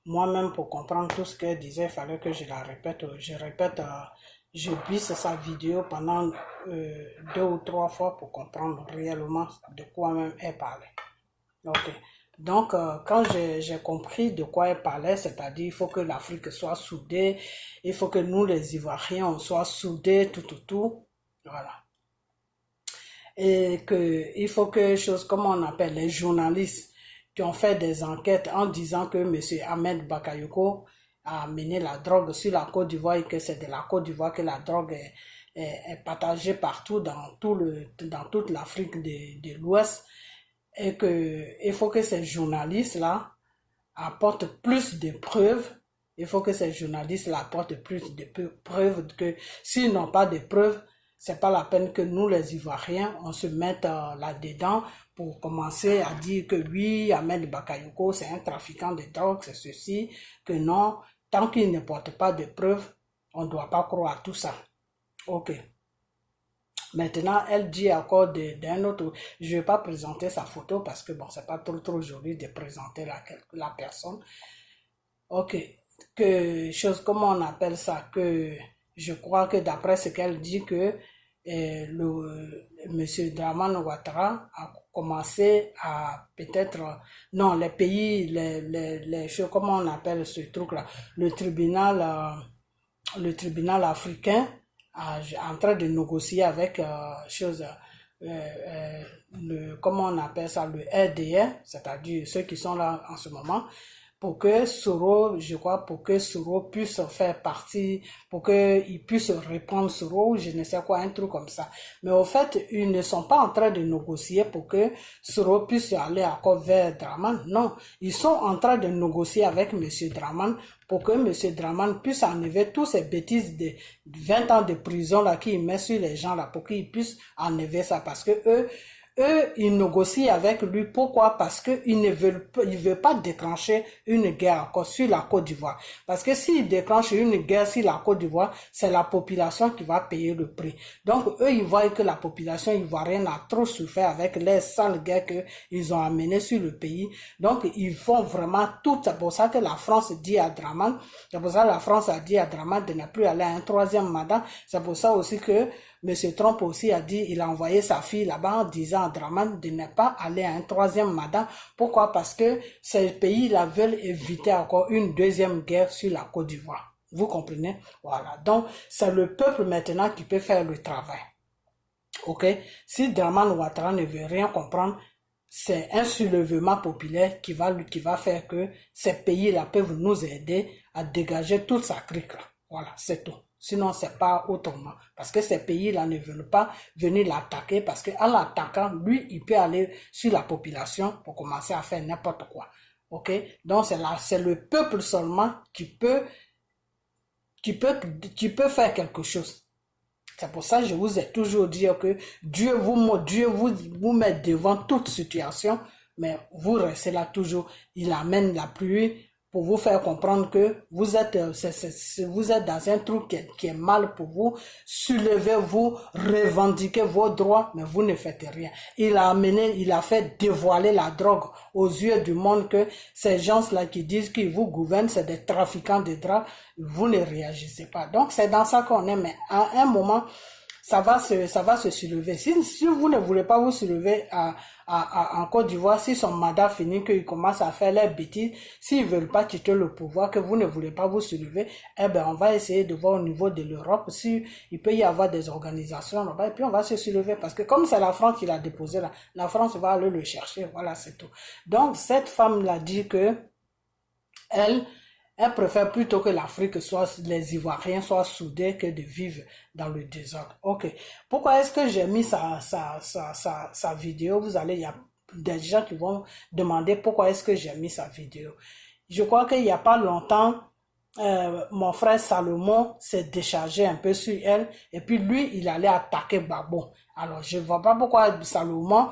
moi-même, pour comprendre tout ce qu'elle disait, il fallait que je la répète. Je puisse sa vidéo pendant 2 ou 3 fois pour comprendre réellement de quoi même elle parlait. Ok. Donc, quand j'ai compris de quoi elle parlait, c'est-à-dire il faut que l'Afrique soit soudée, il faut que nous les Ivoiriens on soit soudés, tout, voilà. Et il faut que comment on appelle les journalistes qui ont fait des enquêtes en disant que M. Ahmed Bakayoko a mené la drogue sur la Côte d'Ivoire et que c'est de la Côte d'Ivoire que la drogue est partagée partout dans toute l'Afrique de l'Ouest. Et il faut que ces journalistes-là apportent plus de preuves. Il faut que ces journalistes-là apportent plus de preuves que s'ils n'ont pas de preuves, c'est pas la peine que nous, les Ivoiriens, on se mette là-dedans pour commencer à dire que oui, Ahmed Bakayoko, c'est un trafiquant de drogue, c'est ceci, que non. Tant qu'il ne porte pas de preuves, on ne doit pas croire à tout ça. Ok. Maintenant, elle dit encore d'un autre, je ne vais pas présenter sa photo parce que bon, c'est pas trop joli de présenter la personne. Ok, comment on appelle ça, que je crois que d'après ce qu'elle dit que monsieur Dramane Ouattara a commencé à peut-être, non, les pays, les choses, comment on appelle ce truc-là, le tribunal africain, en train de négocier avec comment on appelle ça, le RDR, c'est-à-dire ceux qui sont là en ce moment, pour que Soro, je crois, pour que Soro puisse faire partie, pour qu'il puisse répondre Soro, je ne sais quoi, un truc comme ça. Mais au fait, ils ne sont pas en train de négocier pour que Soro puisse aller encore vers Draman. Non, ils sont en train de négocier avec M. Draman pour que M. Draman puisse enlever toutes ces bêtises de 20 ans de prison là qu'il met sur les gens là, pour qu'ils puissent enlever ça. Parce que eux, ils négocient avec lui. Pourquoi? Parce qu'ils ne veulent pas déclencher une guerre encore sur la Côte d'Ivoire. Parce que s'ils déclenchent une guerre sur la Côte d'Ivoire, c'est la population qui va payer le prix. Donc, eux, ils voient que la population ivoirienne a trop souffert avec les sales guerres qu'ils ont amenées sur le pays. Donc, ils font vraiment tout. C'est pour ça que la France dit à Draman, c'est pour ça que la France a dit à Draman de ne plus aller à un troisième mandat. C'est pour ça aussi que M. Trump aussi a dit, il a envoyé sa fille là-bas en disant à Draman de ne pas aller à un troisième mandat. Pourquoi? Parce que ces pays-là veulent éviter encore une deuxième guerre sur la Côte d'Ivoire. Vous comprenez? Voilà. Donc, c'est le peuple maintenant qui peut faire le travail. Ok? Si Draman Ouattara ne veut rien comprendre, c'est un soulèvement populaire qui va faire que ces pays-là peuvent nous aider à dégager toute sa crique-là. Voilà, c'est tout. Sinon, c'est pas autrement. Parce que ces pays-là ne veulent pas venir l'attaquer parce qu'en l'attaquant, lui, il peut aller sur la population pour commencer à faire n'importe quoi. Ok? Donc, c'est le peuple seulement qui peut faire quelque chose. C'est pour ça que je vous ai toujours dit que Dieu vous met devant toute situation, mais vous restez là toujours. Il amène la pluie pour vous faire comprendre que vous êtes dans un truc qui est mal pour vous. Soulevez-vous, revendiquez vos droits, mais vous ne faites rien. Il a fait dévoiler la drogue aux yeux du monde, que ces gens-là qui disent qu'ils vous gouvernent, c'est des trafiquants de drogue, vous ne réagissez pas. Donc c'est dans ça qu'on est, mais à un moment, ça va se soulever. Si vous ne voulez pas vous soulever en Côte d'Ivoire, si son mandat finit, qu'ils commencent à faire leurs bêtises, s'ils veulent pas quitter le pouvoir, que vous ne voulez pas vous soulever, eh ben, on va essayer de voir au niveau de l'Europe si il peut y avoir des organisations là-bas, et puis on va se soulever, parce que comme c'est la France qui l'a déposé là, la France va aller le chercher, voilà, c'est tout. Donc, cette femme-là dit que elle préfère plutôt que l'Afrique les Ivoiriens soient soudés que de vivre dans le désordre. Ok. Pourquoi est-ce que j'ai mis sa vidéo? Il y a des gens qui vont demander pourquoi est-ce que j'ai mis sa vidéo. Je crois qu'il n'y a pas longtemps, mon frère Salomon s'est déchargé un peu sur elle, et puis lui, il allait attaquer Gbagbo. Alors, je ne vois pas pourquoi Salomon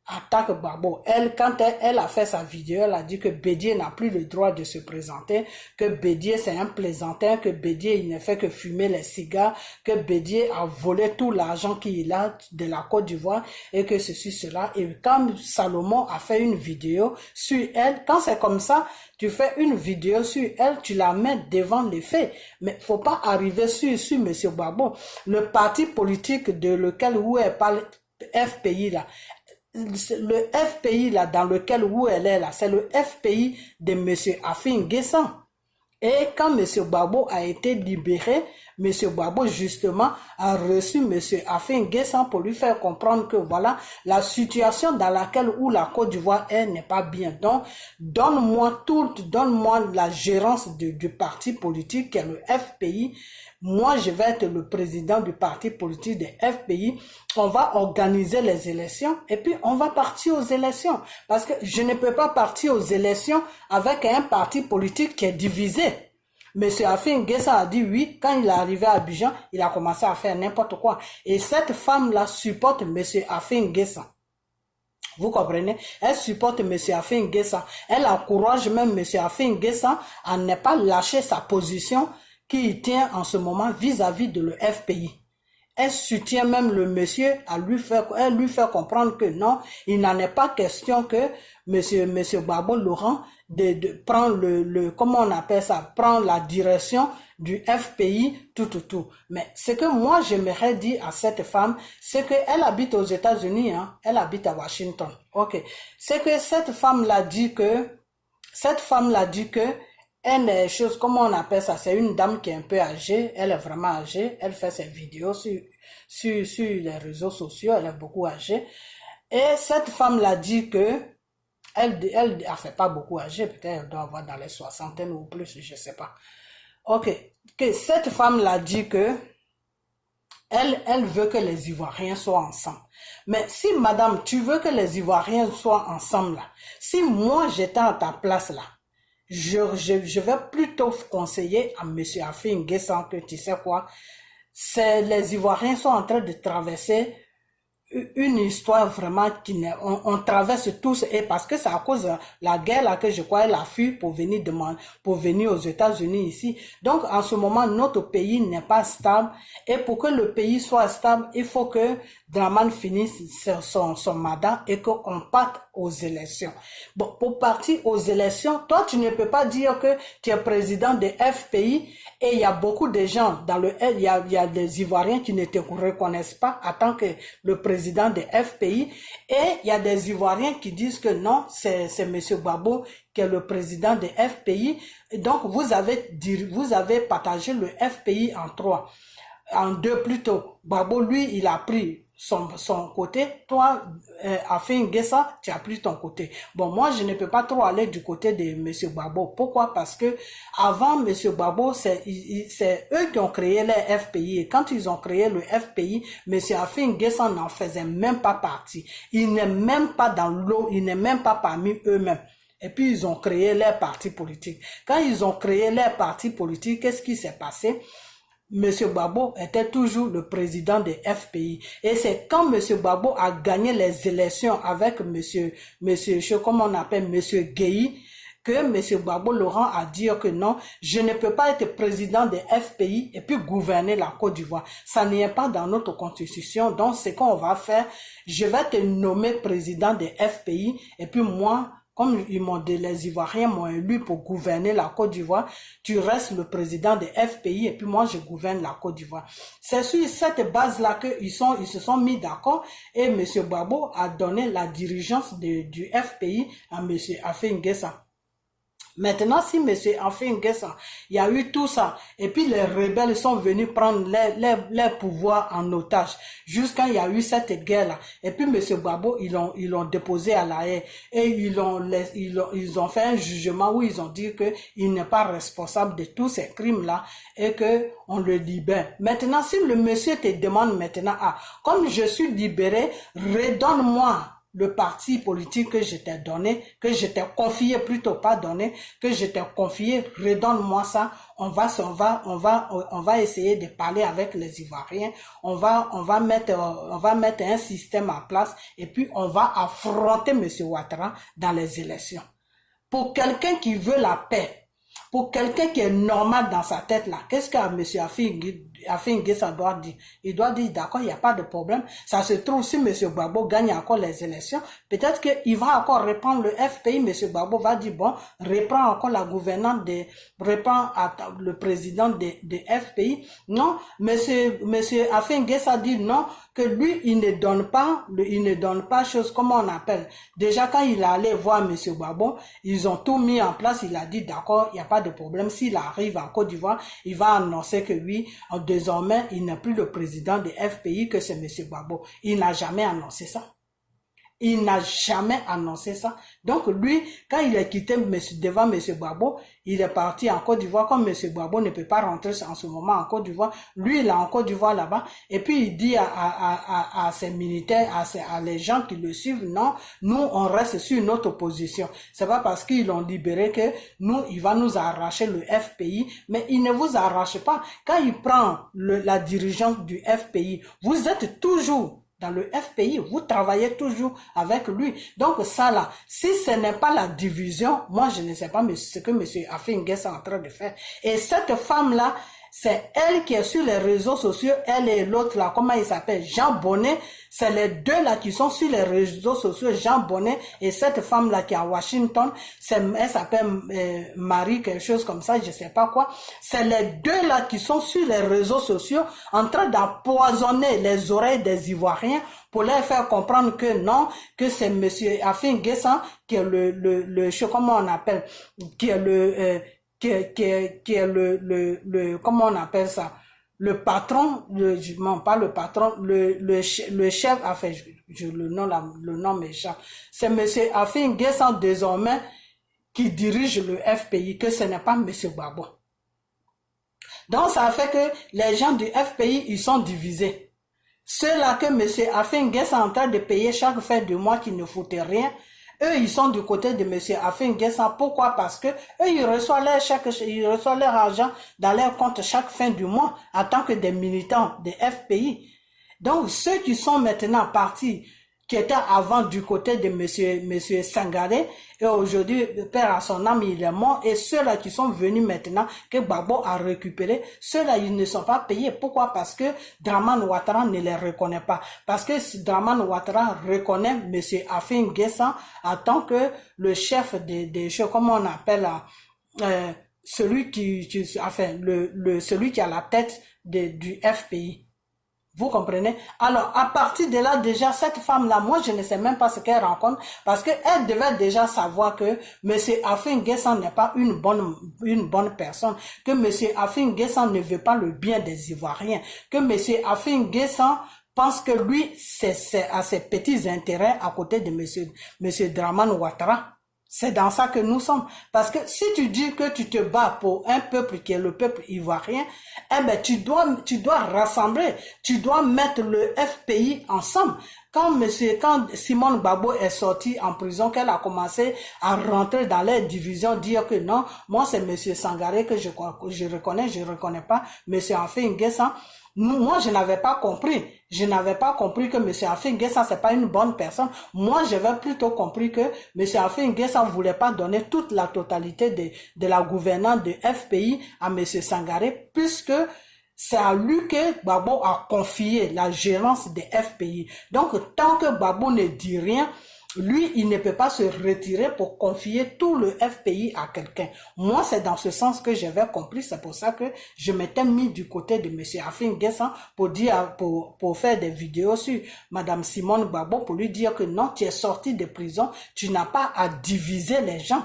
attaque Gbagbo. Quand elle a fait sa vidéo, elle a dit que Bédié n'a plus le droit de se présenter, que Bédié c'est un plaisantin, que Bédié il ne fait que fumer les cigares, que Bédié a volé tout l'argent qu'il a de la Côte d'Ivoire, et que ceci, cela. Et quand Salomon a fait une vidéo sur elle, quand c'est comme ça, tu fais une vidéo sur elle, tu la mets devant les faits. Mais faut pas arriver sur M. Gbagbo. Le parti politique où elle parle, FPI là, le FPI là où elle est là, c'est le FPI de M. Afin Guessan. Et quand M. Gbagbo a été libéré, M. Gbagbo justement a reçu M. Afin Guessan pour lui faire comprendre que voilà, la situation dans laquelle où la Côte d'Ivoire est n'est pas bien. Donc, donne-moi la gérance du parti politique qui est le FPI. Moi, je vais être le président du parti politique des FPI. On va organiser les élections et puis on va partir aux élections. Parce que je ne peux pas partir aux élections avec un parti politique qui est divisé. Monsieur Afin Guessan a dit oui, quand il est arrivé à Abidjan, il a commencé à faire n'importe quoi. Et cette femme-là supporte Monsieur Afin Guessan. Vous comprenez? Elle supporte M. Afin Guessan. Elle encourage même M. Afin Guessan à ne pas lâcher sa position qui tient en ce moment vis-à-vis de le FPI. Elle soutient même le monsieur elle lui fait comprendre que non, il n'en est pas question que monsieur Gbagbo Laurent de prendre comment on appelle ça, prendre la direction du FPI, tout. Mais ce que moi j'aimerais dire à cette femme, c'est qu'elle habite aux États-Unis, hein, elle habite à Washington. Ok. C'est que cette femme l'a dit que une chose, comment on appelle ça, c'est une dame qui est un peu âgée, elle est vraiment âgée, elle fait ses vidéos sur les réseaux sociaux, elle est beaucoup âgée. Et cette femme l'a dit que Elle a fait pas beaucoup âgée, peut-être elle doit avoir dans les 60 ou plus, je sais pas. Ok, que cette femme l'a dit que elle veut que les Ivoiriens soient ensemble. Mais si madame, tu veux que les Ivoiriens soient ensemble là, si moi j'étais à ta place là, je vais plutôt conseiller à monsieur Afin Guessan que tu sais quoi, les Ivoiriens sont en train de traverser une histoire vraiment qui n'est, on traverse tous, et parce que c'est à cause de la guerre là que je crois elle a fui pour venir demander, pour venir aux États-Unis ici. Donc en ce moment notre pays n'est pas stable, et pour que le pays soit stable, il faut que Dramane finisse son mandat et qu'on parte aux élections. Bon, pour partir aux élections, toi tu ne peux pas dire que tu es président de FPI et il y a beaucoup de gens dans le, il y a des Ivoiriens qui ne te reconnaissent pas en tant que le président de FPI, et il y a des Ivoiriens qui disent que non, c'est monsieur Gbagbo qui est le président de FPI. Et donc vous avez partagé le FPI en deux plutôt. Gbagbo lui il a pris son côté, toi Afin Guessan tu as pris ton côté. Bon, moi je ne peux pas trop aller du côté de monsieur Gbagbo. Pourquoi? Parce que avant monsieur Gbagbo, c'est eux qui ont créé les FPI, et quand ils ont créé le FPI, monsieur Afin Guessan n'en faisait même pas partie. Il n'est même pas dans l'eau, il n'est même pas parmi eux-mêmes. Et puis ils ont créé les partis politiques. Quand ils ont créé les partis politiques, qu'est-ce qui s'est passé? Monsieur Gbagbo était toujours le président des FPI. Et c'est quand Monsieur Gbagbo a gagné les élections avec monsieur, comment on appelle, Monsieur Gueye, que Monsieur Gbagbo Laurent a dit que non, je ne peux pas être président des FPI et puis gouverner la Côte d'Ivoire. Ça n'est pas dans notre constitution. Donc, ce qu'on va faire, je vais te nommer président des FPI et puis moi, comme les Ivoiriens m'ont élu pour gouverner la Côte d'Ivoire, tu restes le président des FPI et puis moi je gouverne la Côte d'Ivoire. C'est sur cette base-là qu'ils se sont mis d'accord, et M. Gbagbo a donné la dirigeance du FPI à M. Afin Guessan. Maintenant, si M. Afin Guessan, il y a eu tout ça, et puis les rebelles sont venus prendre les pouvoirs en otage, jusqu'à il y a eu cette guerre-là, et puis M. Gbagbo, ils l'ont déposé à La Haye, et ils ont fait un jugement où ils ont dit que il n'est pas responsable de tous ces crimes-là, et que on le libère. Maintenant, si le monsieur te demande maintenant, comme je suis libéré, redonne-moi le parti politique que je t'ai donné, que je t'ai confié, plutôt pas donné, que je t'ai confié, redonne-moi ça. On va essayer de parler avec les Ivoiriens. On va mettre un système en place, et puis on va affronter monsieur Ouattara dans les élections. Pour quelqu'un qui veut la paix, pour quelqu'un qui est normal dans sa tête là, qu'est-ce que M. Afin Guessan doit dire? Il doit dire d'accord, il n'y a pas de problème. Ça se trouve, si M. Gbagbo gagne encore les élections, peut-être qu'il va encore reprendre le FPI. M. Gbagbo va dire bon, reprend encore la gouvernance reprend le président de FPI. Non, M. Afin Guessan dit non, que lui, il ne donne pas chose, comment on appelle. Déjà, quand il allait voir M. Gbagbo, ils ont tout mis en place, il a dit d'accord, il n'y a pas de problème. S'il arrive en Côte d'Ivoire, il va annoncer que oui, désormais, il n'est plus le président de FPI, que c'est M. Gbagbo. Il n'a jamais annoncé ça. Il n'a jamais annoncé ça. Donc lui, quand il a quitté devant M. Gbagbo, il est parti en Côte d'Ivoire. Comme M. Gbagbo ne peut pas rentrer en ce moment en Côte d'Ivoire, lui il est en Côte d'Ivoire là-bas, et puis il dit à ses militaires, à les gens qui le suivent, non, nous on reste sur notre position. C'est pas parce qu'ils l'ont libéré que il va nous arracher le FPI, mais il ne vous arrache pas. Quand il prend la dirigeance du FPI, vous êtes toujours dans le FPI, vous travaillez toujours avec lui. Donc ça là, si ce n'est pas la division, moi je ne sais pas ce que M. Afin Guessan est en train de faire. Et cette femme-là, c'est elle qui est sur les réseaux sociaux, elle et l'autre là, comment il s'appelle, Jean Bonnet, c'est les deux là qui sont sur les réseaux sociaux, Jean Bonnet et cette femme là qui est à Washington, elle s'appelle Marie quelque chose comme ça, je sais pas quoi. C'est les deux là qui sont sur les réseaux sociaux en train d'empoisonner les oreilles des Ivoiriens pour leur faire comprendre que non, que c'est monsieur Afin Guessan qui est comment on appelle, qui est comment on appelle ça, le patron, pas le patron, le chef, enfin, le nom m'échappe. C'est monsieur Afin Guessan désormais qui dirige le FPI, que ce n'est pas monsieur Gbagbo. Donc, ça fait que les gens du FPI, ils sont divisés. Ceux-là que monsieur Afin Guessan est en train de payer chaque fin de mois qui ne foutent rien, eux, ils sont du côté de monsieur Afin Guessan. Pourquoi? Parce que eux, ils reçoivent leur argent dans leur compte chaque fin du mois en tant que des militants des FPI. Donc, ceux qui sont maintenant partis, qui étaient avant du côté de monsieur Sangaré, et aujourd'hui, père à son âme, il est mort, et ceux-là qui sont venus maintenant, que Gbagbo a récupéré, ceux-là, ils ne sont pas payés. Pourquoi? Parce que Dramane Ouattara ne les reconnaît pas. Parce que Dramane Ouattara reconnaît monsieur Afin Guessan en tant que le chef des choses, comment on appelle, celui qui a la tête du FPI. Vous comprenez? Alors, à partir de là, déjà, cette femme-là, moi, je ne sais même pas ce qu'elle rencontre, parce qu'elle devait déjà savoir que M. Afin Guessan n'est pas une bonne personne, que M. Afin Guessan ne veut pas le bien des Ivoiriens, que M. Afin Guessan pense que lui, c'est à ses petits intérêts à côté de M. Dramane Ouattara. C'est dans ça que nous sommes. Parce que si tu dis que tu te bats pour un peuple qui est le peuple ivoirien, eh ben, tu dois rassembler, tu dois mettre le FPI ensemble. Quand Simone Gbagbo est sortie en prison, qu'elle a commencé à rentrer dans les divisions, dire que non, moi c'est monsieur Sangaré que je reconnais pas, monsieur Afin Guessan. Moi, je n'avais pas compris. Je n'avais pas compris que M. Afin Guessan, c'est pas une bonne personne. Moi, j'avais plutôt compris que M. Afin Guessan voulait pas donner toute la totalité de la gouvernance de FPI à M. Sangaré, puisque c'est à lui que Gbagbo a confié la gérance des FPI. Donc, tant que Gbagbo ne dit rien, lui, il ne peut pas se retirer pour confier tout le FPI à quelqu'un. Moi, c'est dans ce sens que j'avais compris. C'est pour ça que je m'étais mis du côté de M. Afin Guessan pour faire des vidéos sur Mme Simone Gbagbo pour lui dire que non, tu es sorti de prison, tu n'as pas à diviser les gens.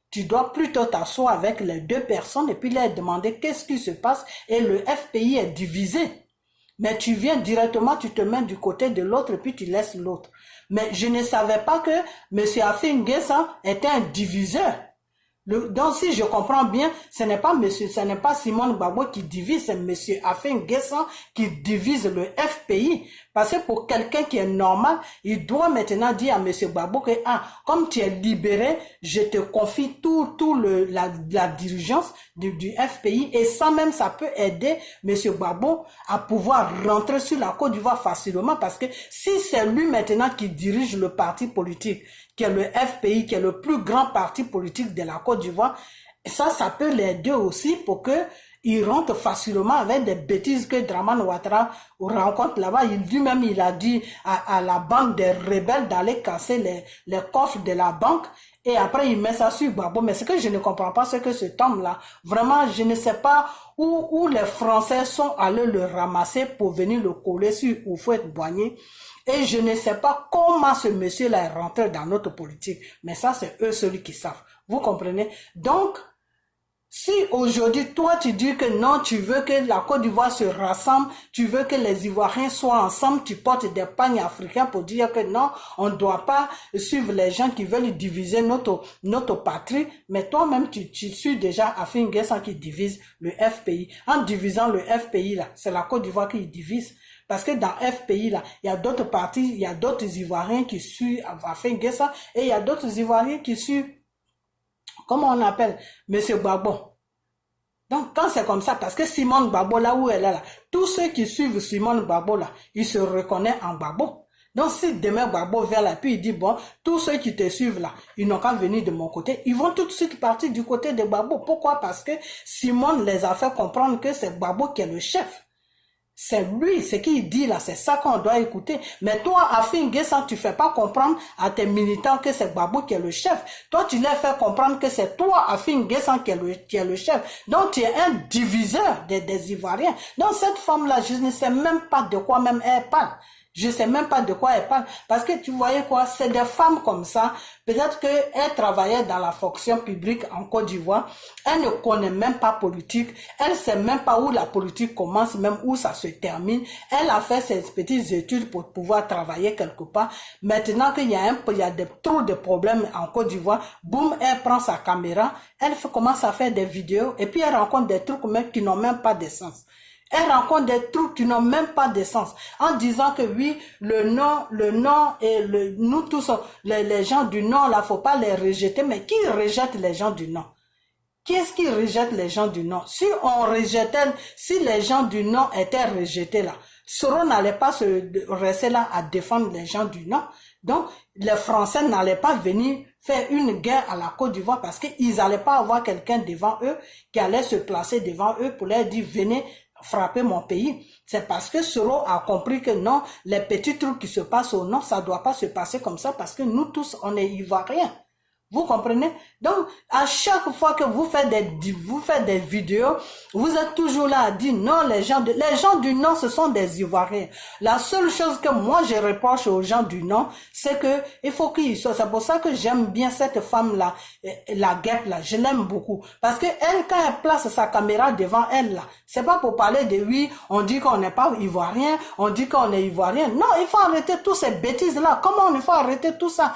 Tu dois plutôt t'asseoir avec les deux personnes et puis leur demander qu'est-ce qui se passe et le FPI est divisé. Mais tu viens directement, tu te mets du côté de l'autre et puis tu laisses l'autre. Mais je ne savais pas que M. Afin Guessan était un diviseur. Donc si je comprends bien, ce n'est pas Simone Gbagbo qui divise, c'est M. Afin Guessan qui divise le FPI. Parce que pour quelqu'un qui est normal, il doit maintenant dire à M. Gbagbo que comme tu es libéré, je te confie la dirigeance du FPI et ça même ça peut aider M. Gbagbo à pouvoir rentrer sur la Côte d'Ivoire facilement parce que si c'est lui maintenant qui dirige le parti politique, qui est le FPI, qui est le plus grand parti politique de la Côte d'Ivoire, ça peut l'aider aussi pour que il rentre facilement avec des bêtises que Dramane Ouattara rencontre là-bas. Lui-même, il a dit à la banque des rebelles d'aller casser les coffres de la banque et après il met ça sur Gbagbo. Mais ce que je ne comprends pas, c'est que cet homme-là, vraiment, je ne sais pas où les Français sont allés le ramasser pour venir le coller sur Houphouët-Boigny. Et je ne sais pas comment ce monsieur-là est rentré dans notre politique. Mais ça, c'est eux celui qui savent. Vous comprenez? Donc, si aujourd'hui, toi, tu dis que non, tu veux que la Côte d'Ivoire se rassemble, tu veux que les Ivoiriens soient ensemble, tu portes des pagnes africains pour dire que non, on ne doit pas suivre les gens qui veulent diviser notre patrie, mais toi-même, tu suis déjà Afin Guessan qui divise le FPI. En divisant le FPI, là, c'est la Côte d'Ivoire qui divise. Parce que dans FPI, là, il y a d'autres partis, il y a d'autres Ivoiriens qui suivent Afin Guessan et il y a d'autres Ivoiriens qui suivent, comment on appelle, M. Gbagbo. Donc, quand c'est comme ça, parce que Simone Gbagbo, là où elle est là, tous ceux qui suivent Simone Gbagbo, là, ils se reconnaissent en Gbagbo. Donc, si demain Gbagbo vient là, puis il dit, bon, tous ceux qui te suivent là, ils n'ont qu'à venir de mon côté, ils vont tout de suite partir du côté de Gbagbo. Pourquoi? Parce que Simone les a fait comprendre que c'est Gbagbo qui est le chef. C'est lui, ce qu'il dit là, c'est ça qu'on doit écouter. Mais toi, Afin Guessan, tu fais pas comprendre à tes militants que c'est Gbagbo qui est le chef. Toi, tu leur fais comprendre que c'est toi, Afin Guessan, qui est le chef. Donc, tu es un diviseur des Ivoiriens. Donc, cette femme-là, je ne sais même pas de quoi même elle parle. Je ne sais même pas de quoi elle parle. Parce que tu voyais quoi, c'est des femmes comme ça. Peut-être qu'elle travaillait dans la fonction publique en Côte d'Ivoire. Elle ne connaît même pas politique. Elle ne sait même pas où la politique commence, même où ça se termine. Elle a fait ses petites études pour pouvoir travailler quelque part. Maintenant qu'il y a trop de problèmes en Côte d'Ivoire, boum, elle prend sa caméra, elle commence à faire des vidéos et puis elle rencontre des trucs même qui n'ont même pas de sens. Elle rencontre des trucs qui n'ont même pas de sens. En disant que oui, le nom et nous tous, les gens du nom, là, faut pas les rejeter. Mais qui rejette les gens du nom? Qui est-ce qui rejette les gens du nom? Si on rejetait, si les gens du nom étaient rejetés là, Soro n'allait pas se rester là à défendre les gens du nom. Donc, les Français n'allaient pas venir faire une guerre à la Côte d'Ivoire parce qu'ils n'allaient pas avoir quelqu'un devant eux qui allait se placer devant eux pour leur dire venez frapper mon pays. C'est parce que Soro a compris que non, les petits trucs qui se passent au nord, ça ne doit pas se passer comme ça parce que nous tous, on est Ivoiriens. Vous comprenez? Donc, à chaque fois que vous faites des vidéos, vous êtes toujours là à dire non, les gens du Nord, ce sont des Ivoiriens. La seule chose que moi je reproche aux gens du Nord, c'est que il faut qu'ils soient. C'est pour ça que j'aime bien cette femme-là, la guêpe là, je l'aime beaucoup. Parce que elle, quand elle place sa caméra devant elle là, c'est pas pour parler de oui, on dit qu'on n'est pas Ivoirien, on dit qu'on est Ivoirien. Non, il faut arrêter toutes ces bêtises-là. Comment il faut arrêter tout ça?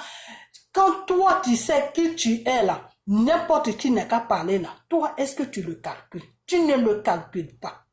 Quand toi, tu sais qui tu es là, n'importe qui n'est qu'à parler là, toi, est-ce que tu le calcules? Tu ne le calcules pas.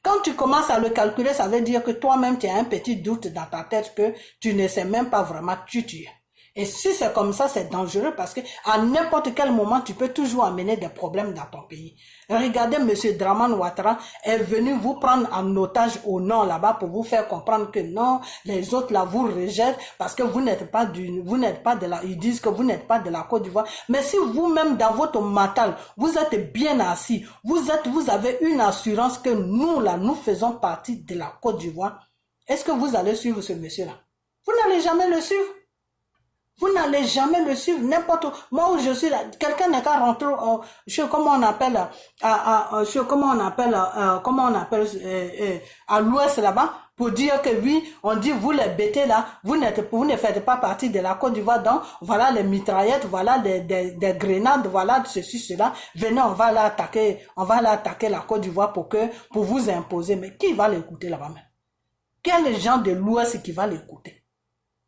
Quand tu commences à le calculer, ça veut dire que toi-même, tu as un petit doute dans ta tête que tu ne sais même pas vraiment qui tu es. Et si c'est comme ça, c'est dangereux parce que à n'importe quel moment, tu peux toujours amener des problèmes dans ton pays. Regardez, monsieur Dramane Ouattara est venu vous prendre en otage au nord là-bas pour vous faire comprendre que non, les autres là vous rejettent parce que vous n'êtes pas de la, ils disent que vous n'êtes pas de la Côte d'Ivoire. Mais si vous-même dans votre mental, vous êtes bien assis, vous avez une assurance que nous là, nous faisons partie de la Côte d'Ivoire, est-ce que vous allez suivre ce monsieur-là? Vous n'allez jamais le suivre. Vous n'allez jamais le suivre, n'importe où. Moi où je suis là, quelqu'un n'est qu'à rentrer, à l'ouest là-bas, pour dire que oui, on dit vous les bêtés là, vous ne faites pas partie de la Côte d'Ivoire, donc voilà les mitraillettes, voilà des grenades, voilà ceci, cela, venez, on va l'attaquer la Côte d'Ivoire pour vous imposer. Mais qui va l'écouter là-bas même? Quel gens de l'ouest qui va l'écouter?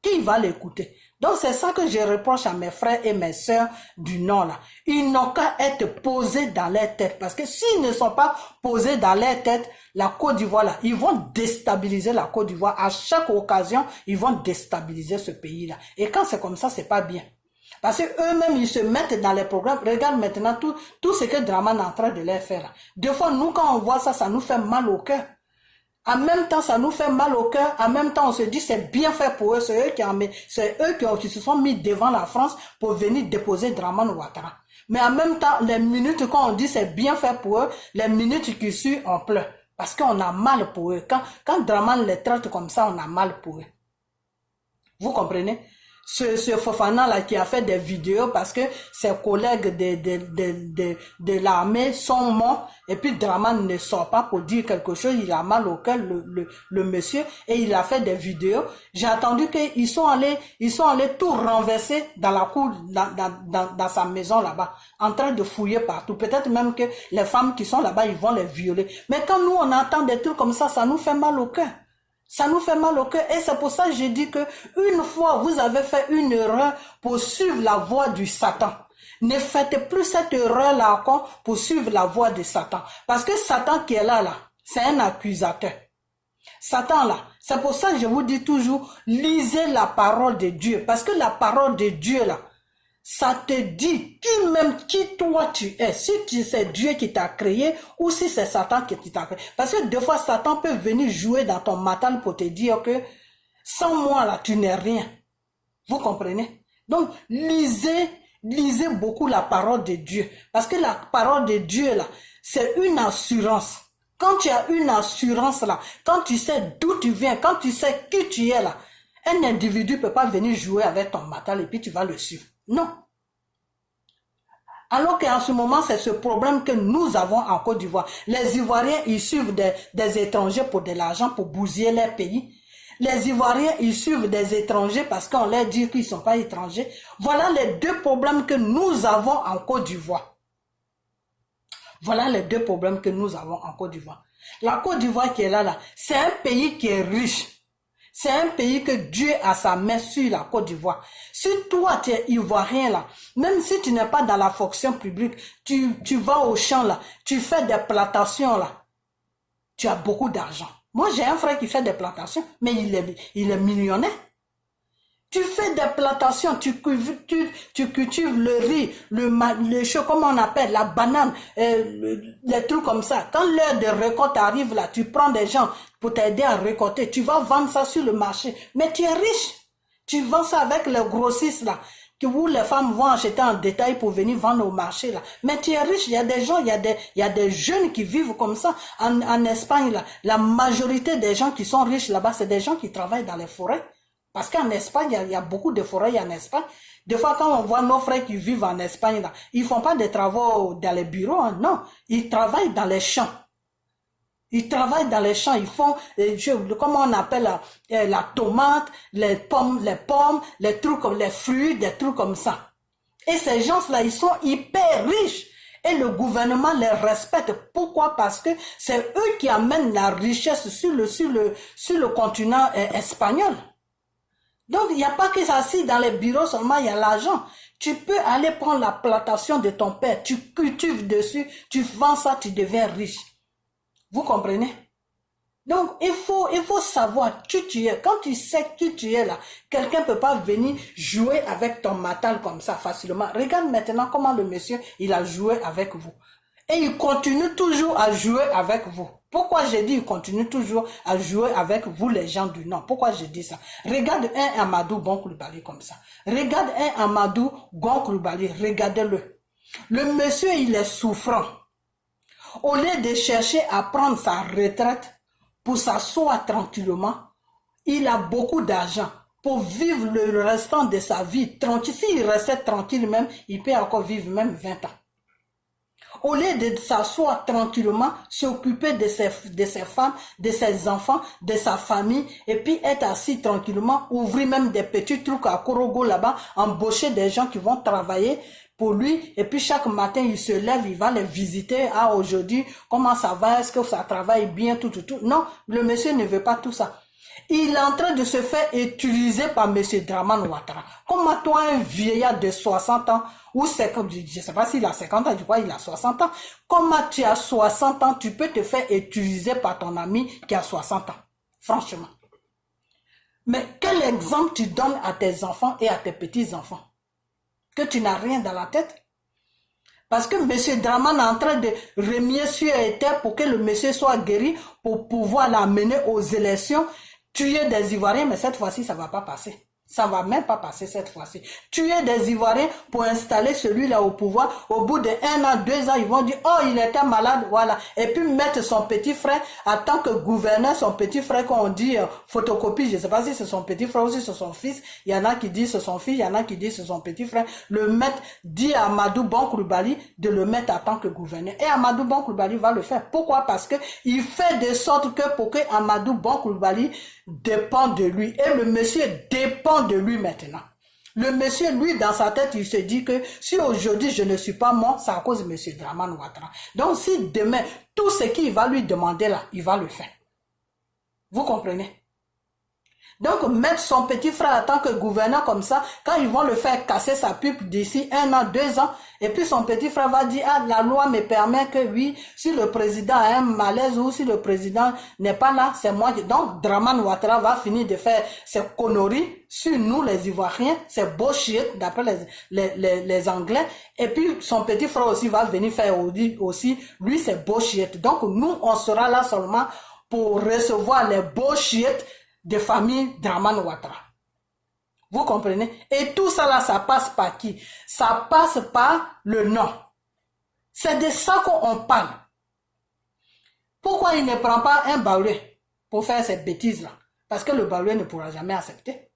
Qui va l'écouter? Donc c'est ça que je reproche à mes frères et mes sœurs du Nord là. Ils n'ont qu'à être posés dans leur tête. Parce que s'ils ne sont pas posés dans leur tête, la Côte d'Ivoire là, ils vont déstabiliser la Côte d'Ivoire. À chaque occasion, ils vont déstabiliser ce pays là. Et quand c'est comme ça, c'est pas bien. Parce que eux-mêmes, ils se mettent dans les programmes. Regarde maintenant tout ce que Dramane est en train de leur faire là. Des fois, nous, quand on voit ça, ça nous fait mal au cœur. En même temps, ça nous fait mal au cœur. En même temps, on se dit c'est bien fait pour eux. C'est eux qui se sont mis devant la France pour venir déposer Dramane Ouattara. Mais en même temps, les minutes quand on dit c'est bien fait pour eux, les minutes qui suivent, on pleure. Parce qu'on a mal pour eux. Quand Dramane les traite comme ça, on a mal pour eux. Vous comprenez? Ce Fofana là qui a fait des vidéos parce que ses collègues de l'armée sont morts et puis Dramane ne sort pas pour dire quelque chose, il a mal au cœur le monsieur et il a fait des vidéos. J'ai entendu qu'ils sont allés tout renverser dans la cour dans sa maison là-bas en train de fouiller partout. Peut-être même que les femmes qui sont là-bas ils vont les violer. Mais quand nous on entend des trucs comme ça nous fait mal au cœur. Ça nous fait mal au cœur et c'est pour ça que je dis que une fois vous avez fait une erreur pour suivre la voie du Satan. Ne faites plus cette erreur-là encore pour suivre la voie de Satan. Parce que Satan qui est là, c'est un accusateur. Satan là, c'est pour ça que je vous dis toujours, lisez la parole de Dieu. Parce que la parole de Dieu là, ça te dit qui toi tu es. Si c'est Dieu qui t'a créé ou si c'est Satan qui t'a créé. Parce que des fois, Satan peut venir jouer dans ton mental pour te dire que sans moi là, tu n'es rien. Vous comprenez? Donc, lisez beaucoup la parole de Dieu. Parce que la parole de Dieu là, c'est une assurance. Quand tu as une assurance là, quand tu sais d'où tu viens, quand tu sais qui tu es là, un individu ne peut pas venir jouer avec ton mental et puis tu vas le suivre. Non. Alors qu'en ce moment, c'est ce problème que nous avons en Côte d'Ivoire. Les Ivoiriens, ils suivent des étrangers pour de l'argent, pour bousiller leur pays. Les Ivoiriens, ils suivent des étrangers parce qu'on leur dit qu'ils ne sont pas étrangers. Voilà les deux problèmes que nous avons en Côte d'Ivoire. Voilà les deux problèmes que nous avons en Côte d'Ivoire. La Côte d'Ivoire qui est là, c'est un pays qui est riche. C'est un pays que Dieu a sa main sur la Côte d'Ivoire. Si toi, tu es Ivoirien là, même si tu n'es pas dans la fonction publique, tu vas au champ là, tu fais des plantations là, tu as beaucoup d'argent. Moi, j'ai un frère qui fait des plantations, mais il est millionnaire. Tu fais des plantations, tu cultives le riz, le chou, comment on appelle, la banane, les trucs comme ça. Quand l'heure de récolte arrive là, tu prends des gens pour t'aider à récolter. Tu vas vendre ça sur le marché. Mais tu es riche. Tu vends ça avec les grossistes là, où les femmes vont acheter en détail pour venir vendre au marché là. Mais tu es riche. Il y a des gens, il y a des jeunes qui vivent comme ça. En Espagne là, la majorité des gens qui sont riches là-bas, c'est des gens qui travaillent dans les forêts. Parce qu'en Espagne, il y a beaucoup de forêts en Espagne. Des fois, quand on voit nos frères qui vivent en Espagne, là, ils font pas des travaux dans les bureaux, hein, non. Ils travaillent dans les champs. Ils travaillent dans les champs, ils font, comment on appelle la tomate, les pommes, les trucs comme les fruits, des trucs comme ça. Et ces gens-là, ils sont hyper riches. Et le gouvernement les respecte. Pourquoi? Parce que c'est eux qui amènent la richesse sur le continent espagnol. Donc, il n'y a pas que ça, si dans les bureaux seulement, il y a l'argent. Tu peux aller prendre la plantation de ton père, tu cultives dessus, tu vends ça, tu deviens riche. Vous comprenez? Donc, il faut savoir qui tu es. Quand tu sais qui tu es là, quelqu'un ne peut pas venir jouer avec ton matal comme ça facilement. Regarde maintenant comment le monsieur, il a joué avec vous. Et il continue toujours à jouer avec vous. Pourquoi j'ai dit il continue toujours à jouer avec vous les gens du Nord? Pourquoi j'ai dit ça? Regarde un Amadou Gon Coulibaly comme ça. Regarde un Amadou Gon Coulibaly, regardez-le. Le monsieur, il est souffrant. Au lieu de chercher à prendre sa retraite pour s'asseoir tranquillement, il a beaucoup d'argent pour vivre le restant de sa vie tranquille. S'il restait tranquille même, il peut encore vivre même 20 ans. Au lieu de s'asseoir tranquillement, s'occuper de ses femmes, de ses enfants, de sa famille, et puis être assis tranquillement, ouvrir même des petits trucs à Korogo là-bas, embaucher des gens qui vont travailler pour lui, et puis chaque matin, il se lève, il va les visiter. Ah, aujourd'hui, comment ça va? Est-ce que ça travaille bien? Tout. Non, le monsieur ne veut pas tout ça. Il est en train de se faire utiliser par M. Dramane Ouattara. Comment toi, un vieillard de 60 ans, ou 50, je ne sais pas s'il a 50 ans, je crois qu'il a 60 ans. Comment tu as 60 ans, tu peux te faire utiliser par ton ami qui a 60 ans? Franchement. Mais quel exemple tu donnes à tes enfants et à tes petits-enfants? Que tu n'as rien dans la tête? Parce que M. Dramane est en train de remuer sur et terre pour que le monsieur soit guéri, pour pouvoir l'amener aux élections, tuer des Ivoiriens, mais cette fois-ci, ça ne va pas passer. Ça ne va même pas passer cette fois-ci. Tuer des Ivoiriens pour installer celui-là au pouvoir. Au bout de 1 an, 2 ans, ils vont dire, oh, il était malade, voilà. Et puis mettre son petit frère, en tant que gouverneur, son petit frère, quand on dit photocopie, je ne sais pas si c'est son petit frère ou si c'est son fils. Il y en a qui disent c'est son fils, il y en a qui disent c'est son petit frère. Le mettre, dit à Amadou Gon Coulibaly de le mettre en tant que gouverneur. Et Amadou Gon Coulibaly va le faire. Pourquoi? Parce que il fait de sorte que pour que Amadou Gon Coulibaly dépend de lui. Et le monsieur dépend de lui maintenant. Le monsieur, lui, dans sa tête, il se dit que si aujourd'hui je ne suis pas mort, c'est à cause de monsieur Dramane Ouattara. Donc si demain, tout ce qu'il va lui demander là, il va le faire. Vous comprenez? Donc mettre son petit frère en tant que gouverneur comme ça, quand ils vont le faire casser sa pipe d'ici 1 an, 2 ans, et puis son petit frère va dire, ah, la loi me permet que oui, si le président a un malaise ou si le président n'est pas là, c'est moi. Donc Dramane Ouattara va finir de faire ses conneries sur nous les Ivoiriens, ses bullshit d'après les Anglais, et puis son petit frère aussi va venir faire aussi, lui c'est bullshit. Donc nous, on sera là seulement pour recevoir les bullshit de famille Dramane Ouattara. Vous comprenez? Et tout ça là, ça passe par qui? Ça passe par le nom. C'est de ça qu'on parle. Pourquoi il ne prend pas un Baoulé pour faire cette bêtise là? Parce que le Baoulé ne pourra jamais accepter.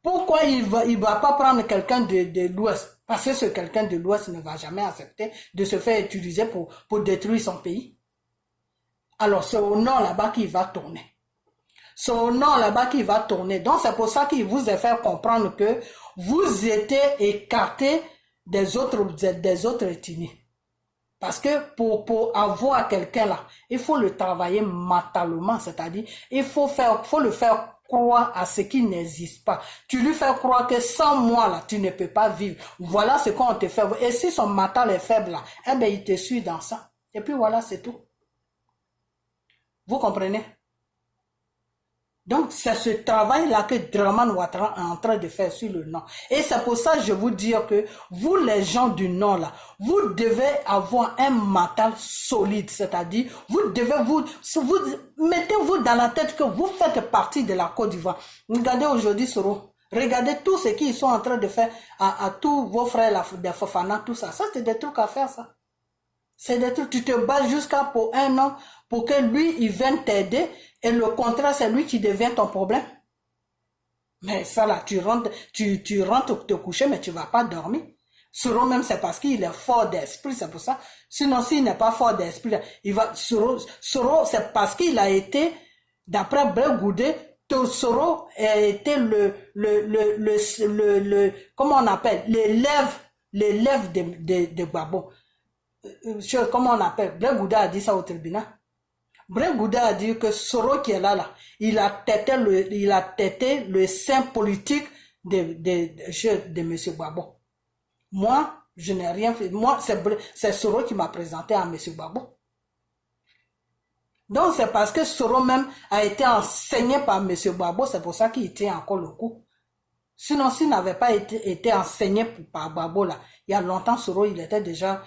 Pourquoi il va pas prendre quelqu'un de l'Ouest? Parce que ce quelqu'un de l'Ouest ne va jamais accepter de se faire utiliser pour détruire son pays. Alors c'est au nord là-bas qu'il va tourner. Son nom là-bas qui va tourner. Donc c'est pour ça qu'il vous a fait comprendre que vous étiez écarté des autres ethnies. Parce que pour avoir quelqu'un là, il faut le travailler mentalement, c'est-à-dire il faut le faire croire à ce qui n'existe pas. Tu lui fais croire que sans moi là, tu ne peux pas vivre. Voilà ce qu'on te fait. Et si son mental est faible là, eh bien il te suit dans ça. Et puis voilà, c'est tout. Vous comprenez? Donc, c'est ce travail-là que Draman Ouattara est en train de faire sur le Nord. Et c'est pour ça que je vous dis que vous, les gens du Nord, là, vous devez avoir un mental solide. C'est-à-dire, vous devez mettez-vous dans la tête que vous faites partie de la Côte d'Ivoire. Regardez aujourd'hui, Soro. Regardez tout ce qu'ils sont en train de faire à tous vos frères, des Fofana, tout ça. Ça, c'est des trucs à faire, ça. C'est des trucs, tu te bats jusqu'à pour un an, pour que lui, il vienne t'aider, et le contraire, c'est lui qui devient ton problème. Mais ça là, tu rentres te coucher, mais tu vas pas dormir. Soro même, c'est parce qu'il est fort d'esprit, c'est pour ça. Sinon, s'il n'est pas fort d'esprit, Soro, c'est parce qu'il a été, d'après Blé Goudé, Soro a été comment on appelle, l'élève de Gbagbo. Comment on appelle, Blé Goudé a dit ça au tribunal. Blé Goudé a dit que Soro qui est là, il a têté le sein politique de M. Gbagbo. Moi, je n'ai rien fait. Moi, c'est Soro qui m'a présenté à M. Gbagbo. Donc, c'est parce que Soro même a été enseigné par M. Gbagbo, c'est pour ça qu'il tient encore le coup. Sinon, s'il n'avait pas été enseigné par Gbagbo, là, il y a longtemps, Soro, il était déjà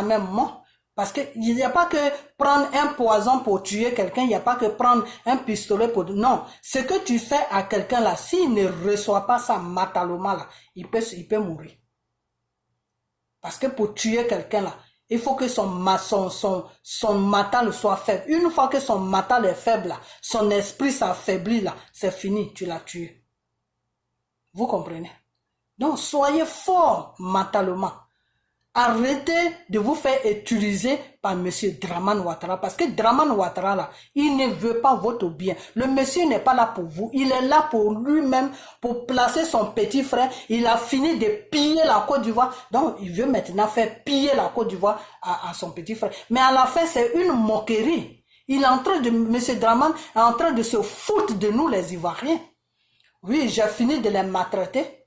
même mort. Parce qu'il n'y a pas que prendre un poison pour tuer quelqu'un, il n'y a pas que prendre un pistolet pour... Non, ce que tu fais à quelqu'un là, s'il ne reçoit pas ça mentalement là, il peut mourir. Parce que pour tuer quelqu'un là, il faut que son mental soit faible. Une fois que son mental est faible là, son esprit s'affaiblit là, c'est fini, tu l'as tué. Vous comprenez? Donc, soyez fort mentalement. Arrêtez de vous faire utiliser par M. Draman Ouattara. Parce que Draman Ouattara, là, il ne veut pas votre bien. Le monsieur n'est pas là pour vous. Il est là pour lui-même, pour placer son petit frère. Il a fini de piller la Côte d'Ivoire. Donc, il veut maintenant faire piller la Côte d'Ivoire à son petit frère. Mais à la fin, c'est une moquerie. Il est en train de, M. Draman est en train de se foutre de nous, les Ivoiriens. Oui, j'ai fini de les maltraiter.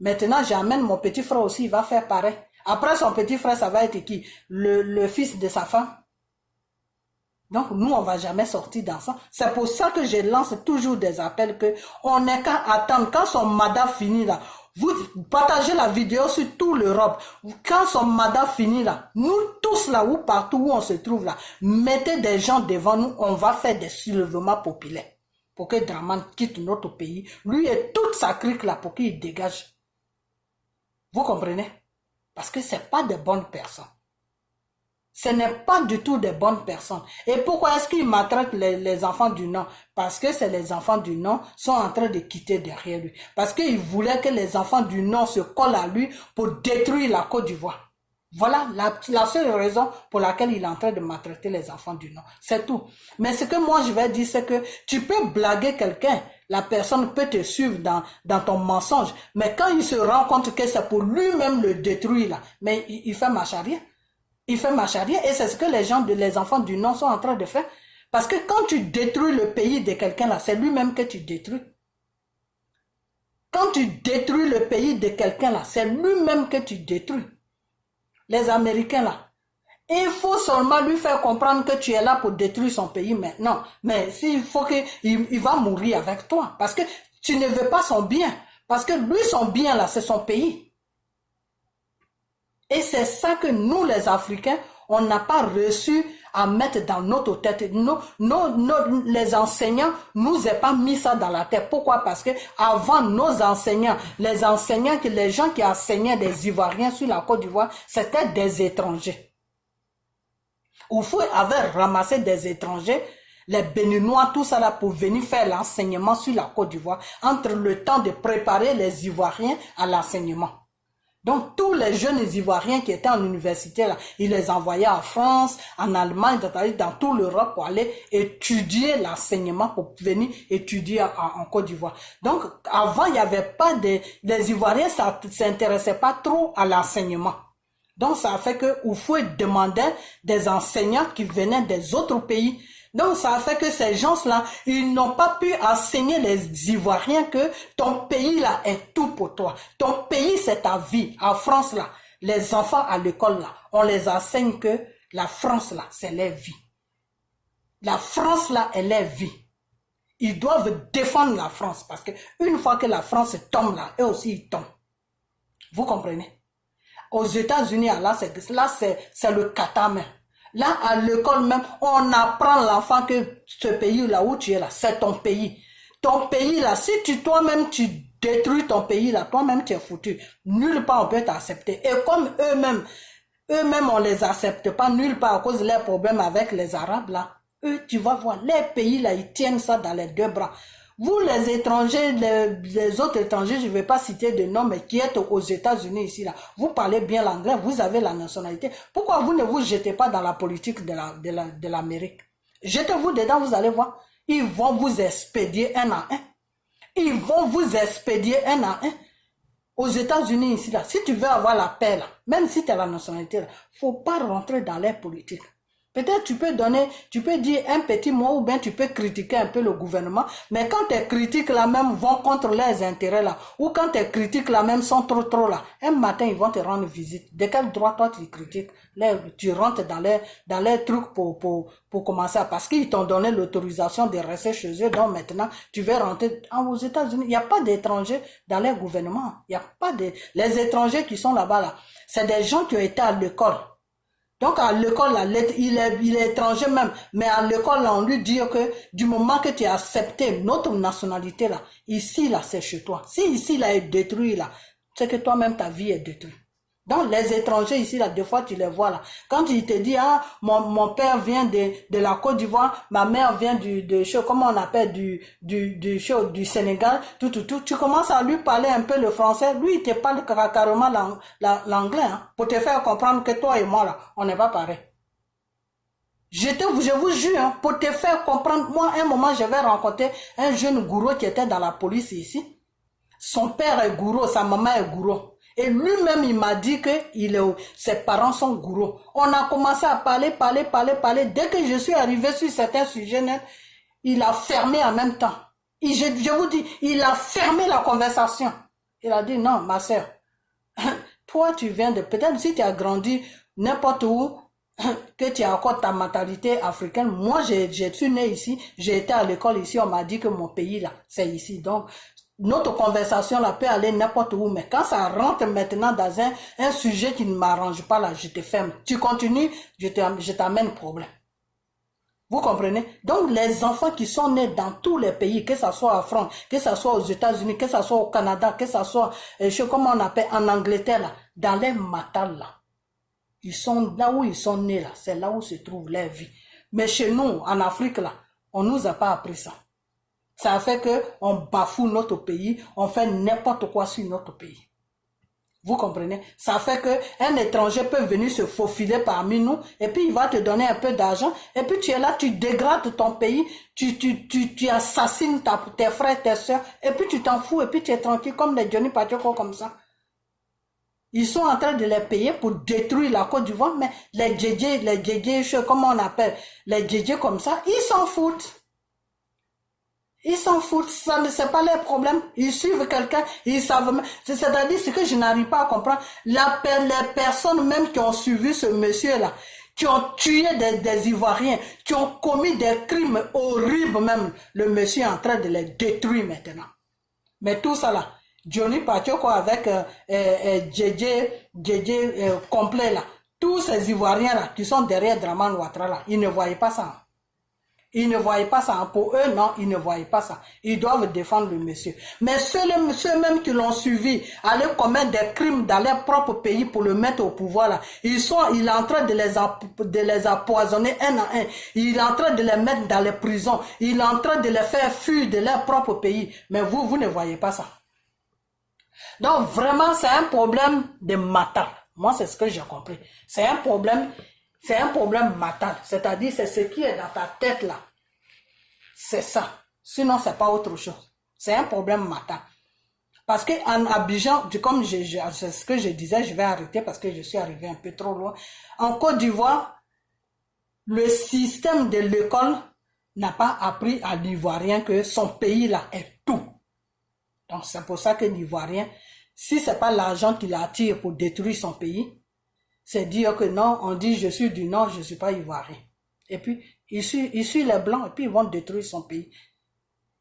Maintenant, j'amène mon petit frère aussi, il va faire pareil. Après son petit frère, ça va être qui? Le fils de sa femme. Donc, nous, on ne va jamais sortir dans ça. C'est pour ça que je lance toujours des appels que on n'est qu'à attendre. Quand son mandat finit là, vous partagez la vidéo sur tout l'Europe. Quand son mandat finit là, nous tous là, ou partout où on se trouve là, mettez des gens devant nous, on va faire des soulèvements populaires. Pour que Draman quitte notre pays. Lui et toute sa clique là, pour qu'il dégage. Vous comprenez? Parce que ce n'est pas de bonnes personnes. Ce n'est pas du tout des bonnes personnes. Et pourquoi est-ce qu'ils maltraitent les enfants du Nord? Parce que c'est les enfants du Nord sont en train de quitter derrière lui. Parce qu'ils voulaient que les enfants du Nord se collent à lui pour détruire la Côte d'Ivoire. Voilà la seule raison pour laquelle il est en train de maltraiter les enfants du Nord. C'est tout. Mais ce que moi je vais dire, c'est que tu peux blaguer quelqu'un. La personne peut te suivre dans ton mensonge. Mais quand il se rend compte que c'est pour lui-même le détruire, là, mais il fait marche arrière. Il fait marche arrière. Et c'est ce que les enfants du Nord sont en train de faire. Parce que quand tu détruis le pays de quelqu'un, là, c'est lui-même que tu détruis. Quand tu détruis le pays de quelqu'un, là, c'est lui-même que tu détruis. Les Américains, là, il faut seulement lui faire comprendre que tu es là pour détruire son pays maintenant. Mais s'il faut qu'il va mourir avec toi. Parce que tu ne veux pas son bien. Parce que lui, son bien, là, c'est son pays. Et c'est ça que nous, les Africains, on n'a pas reçu à mettre dans notre tête. Les enseignants nous ont pas mis ça dans la tête. Pourquoi? Parce que avant nos enseignants, les gens qui enseignaient des Ivoiriens sur la Côte d'Ivoire, c'était des étrangers. Oufou avait ramassé des étrangers, les Béninois, tout ça là, pour venir faire l'enseignement sur la Côte d'Ivoire, entre le temps de préparer les Ivoiriens à l'enseignement. Donc, tous les jeunes Ivoiriens qui étaient en université, là, ils les envoyaient en France, en Allemagne, dans toute l'Europe pour aller étudier l'enseignement, pour venir étudier en Côte d'Ivoire. Donc, avant, il n'y avait pas les Ivoiriens ne s'intéressaient pas trop à l'enseignement. Donc, ça a fait que Houphouët demandait des enseignants qui venaient des autres pays. Donc, ça a fait que ces gens-là, ils n'ont pas pu enseigner les Ivoiriens que ton pays, là, est tout pour toi. Ton pays, c'est ta vie. En France, là, les enfants à l'école, là, on les enseigne que la France, là, c'est leur vie. La France, là, est leur vie. Ils doivent défendre la France parce que une fois que la France tombe, là, eux aussi, ils tombent. Vous comprenez? Aux États-Unis, là, c'est le catame. Là, à l'école même, on apprend l'enfant que ce pays-là où tu es là, c'est ton pays. Ton pays là, si toi-même tu détruis ton pays là, toi-même tu es foutu. Nulle part on peut t'accepter. Et comme eux-mêmes on les accepte pas nulle part à cause de leurs problèmes avec les Arabes là, eux, tu vas voir, les pays là, ils tiennent ça dans les deux bras. Vous, les étrangers, les autres étrangers, je ne vais pas citer de nom, mais qui êtes aux États-Unis ici, là, vous parlez bien l'anglais, vous avez la nationalité. Pourquoi vous ne vous jetez pas dans la politique de l'Amérique? Jetez-vous dedans, vous allez voir. Ils vont vous expédier un à un. Ils vont vous expédier un à un. Aux États-Unis ici, là, si tu veux avoir la paix, là, même si tu as la nationalité, il ne faut pas rentrer dans les politiques. Peut-être tu peux dire un petit mot ou bien tu peux critiquer un peu le gouvernement, mais quand tes critiques là même vont contre leurs intérêts là, ou quand tes critiques là même sont trop là, un matin ils vont te rendre visite. De quel droit toi tu critiques? Là, tu rentres dans les trucs pour commencer, parce qu'ils t'ont donné l'autorisation de rester chez eux, donc maintenant tu veux rentrer aux États-Unis. Il n'y a pas d'étrangers dans les gouvernements. Il n'y a pas les étrangers qui sont là-bas là, c'est des gens qui ont été à l'école. Donc à l'école, là, il est étranger même, mais à l'école, là, on lui dit que du moment que tu as accepté notre nationalité, là, ici, là, c'est chez toi. Si ici, là, est détruit, là, c'est que toi-même, ta vie est détruite. Donc les étrangers ici, là, des fois, tu les vois, là. Quand il te dit, ah, mon père vient de la Côte d'Ivoire, ma mère vient comment on appelle, du Sénégal, tu commences à lui parler un peu le français. Lui, il te parle carrément l'anglais, hein, pour te faire comprendre que toi et moi, là, on n'est pas pareil. Je vous jure, hein, pour te faire comprendre, moi, un moment, j'avais rencontré un jeune gourou qui était dans la police ici. Son père est gourou, sa maman est gourou. Et lui-même, il m'a dit que ses parents sont gourous. On a commencé à parler. Dès que je suis arrivé sur certains sujets, il a fermé en même temps. Et je vous dis, il a fermé la conversation. Il a dit, non, ma sœur, toi, tu viens de... Peut-être si tu as grandi n'importe où, que tu as encore ta mentalité africaine. Moi, je suis né ici, j'ai été à l'école ici, on m'a dit que mon pays, là, c'est ici. Donc, notre conversation là peut aller n'importe où, mais quand ça rentre maintenant dans un sujet qui ne m'arrange pas là, je te ferme. Tu continues, je t'amène problème. Vous comprenez? Donc les enfants qui sont nés dans tous les pays, que ce soit en France, que ce soit aux États-Unis, que ce soit au Canada, que ce soit, comment on appelle, en Angleterre là, dans les matales là, ils sont là où ils sont nés là, c'est là où se trouve leur vie. Mais chez nous, en Afrique là, on nous a pas appris ça. Ça fait que on bafoue notre pays, on fait n'importe quoi sur notre pays. Vous comprenez? Ça fait que un étranger peut venir se faufiler parmi nous et puis il va te donner un peu d'argent et puis tu es là, tu dégrades ton pays, tu assassines tes frères, tes soeurs et puis tu t'en fous et puis tu es tranquille comme les Johnny Pacheco comme ça. Ils sont en train de les payer pour détruire la Côte d'Ivoire, mais les djédjés, comment on appelle, les djédjés comme ça, ils s'en foutent. Ils s'en foutent, ça ne c'est pas leur problème. Ils suivent quelqu'un, ils savent même. C'est-à-dire ce que je n'arrive pas à comprendre. Les personnes même qui ont suivi ce monsieur-là, qui ont tué des Ivoiriens, qui ont commis des crimes horribles même, le monsieur est en train de les détruire maintenant. Mais tout ça là, Johnny Pacheco avec Djedje complet là, tous ces Ivoiriens là qui sont derrière Draman Ouattara là, ils ne voyaient pas ça. Ils ne voyaient pas ça. Pour eux, non, ils ne voyaient pas ça. Ils doivent défendre le monsieur. Mais ceux-mêmes qui l'ont suivi, aller commettre des crimes dans leur propre pays pour le mettre au pouvoir, là, il est en train de les empoisonner un à un. Il est en train de les mettre dans les prisons. Il est en train de les faire fuir de leur propre pays. Mais vous ne voyez pas ça. Donc vraiment, c'est un problème de mental. Moi, c'est ce que j'ai compris. C'est un problème mental. C'est-à-dire, c'est ce qui est dans ta tête là. C'est ça. Sinon, c'est pas autre chose. C'est un problème mental. Parce que en Abidjan, comme c'est ce que je disais, je vais arrêter parce que je suis arrivé un peu trop loin. En Côte d'Ivoire, le système de l'école n'a pas appris à l'Ivoirien que son pays là est tout. Donc c'est pour ça que l'Ivoirien, si c'est pas l'argent qui l'attire pour détruire son pays, c'est dire que non, on dit je suis du Nord, je suis pas Ivoirien. Et puis il suit les Blancs et puis ils vont détruire son pays.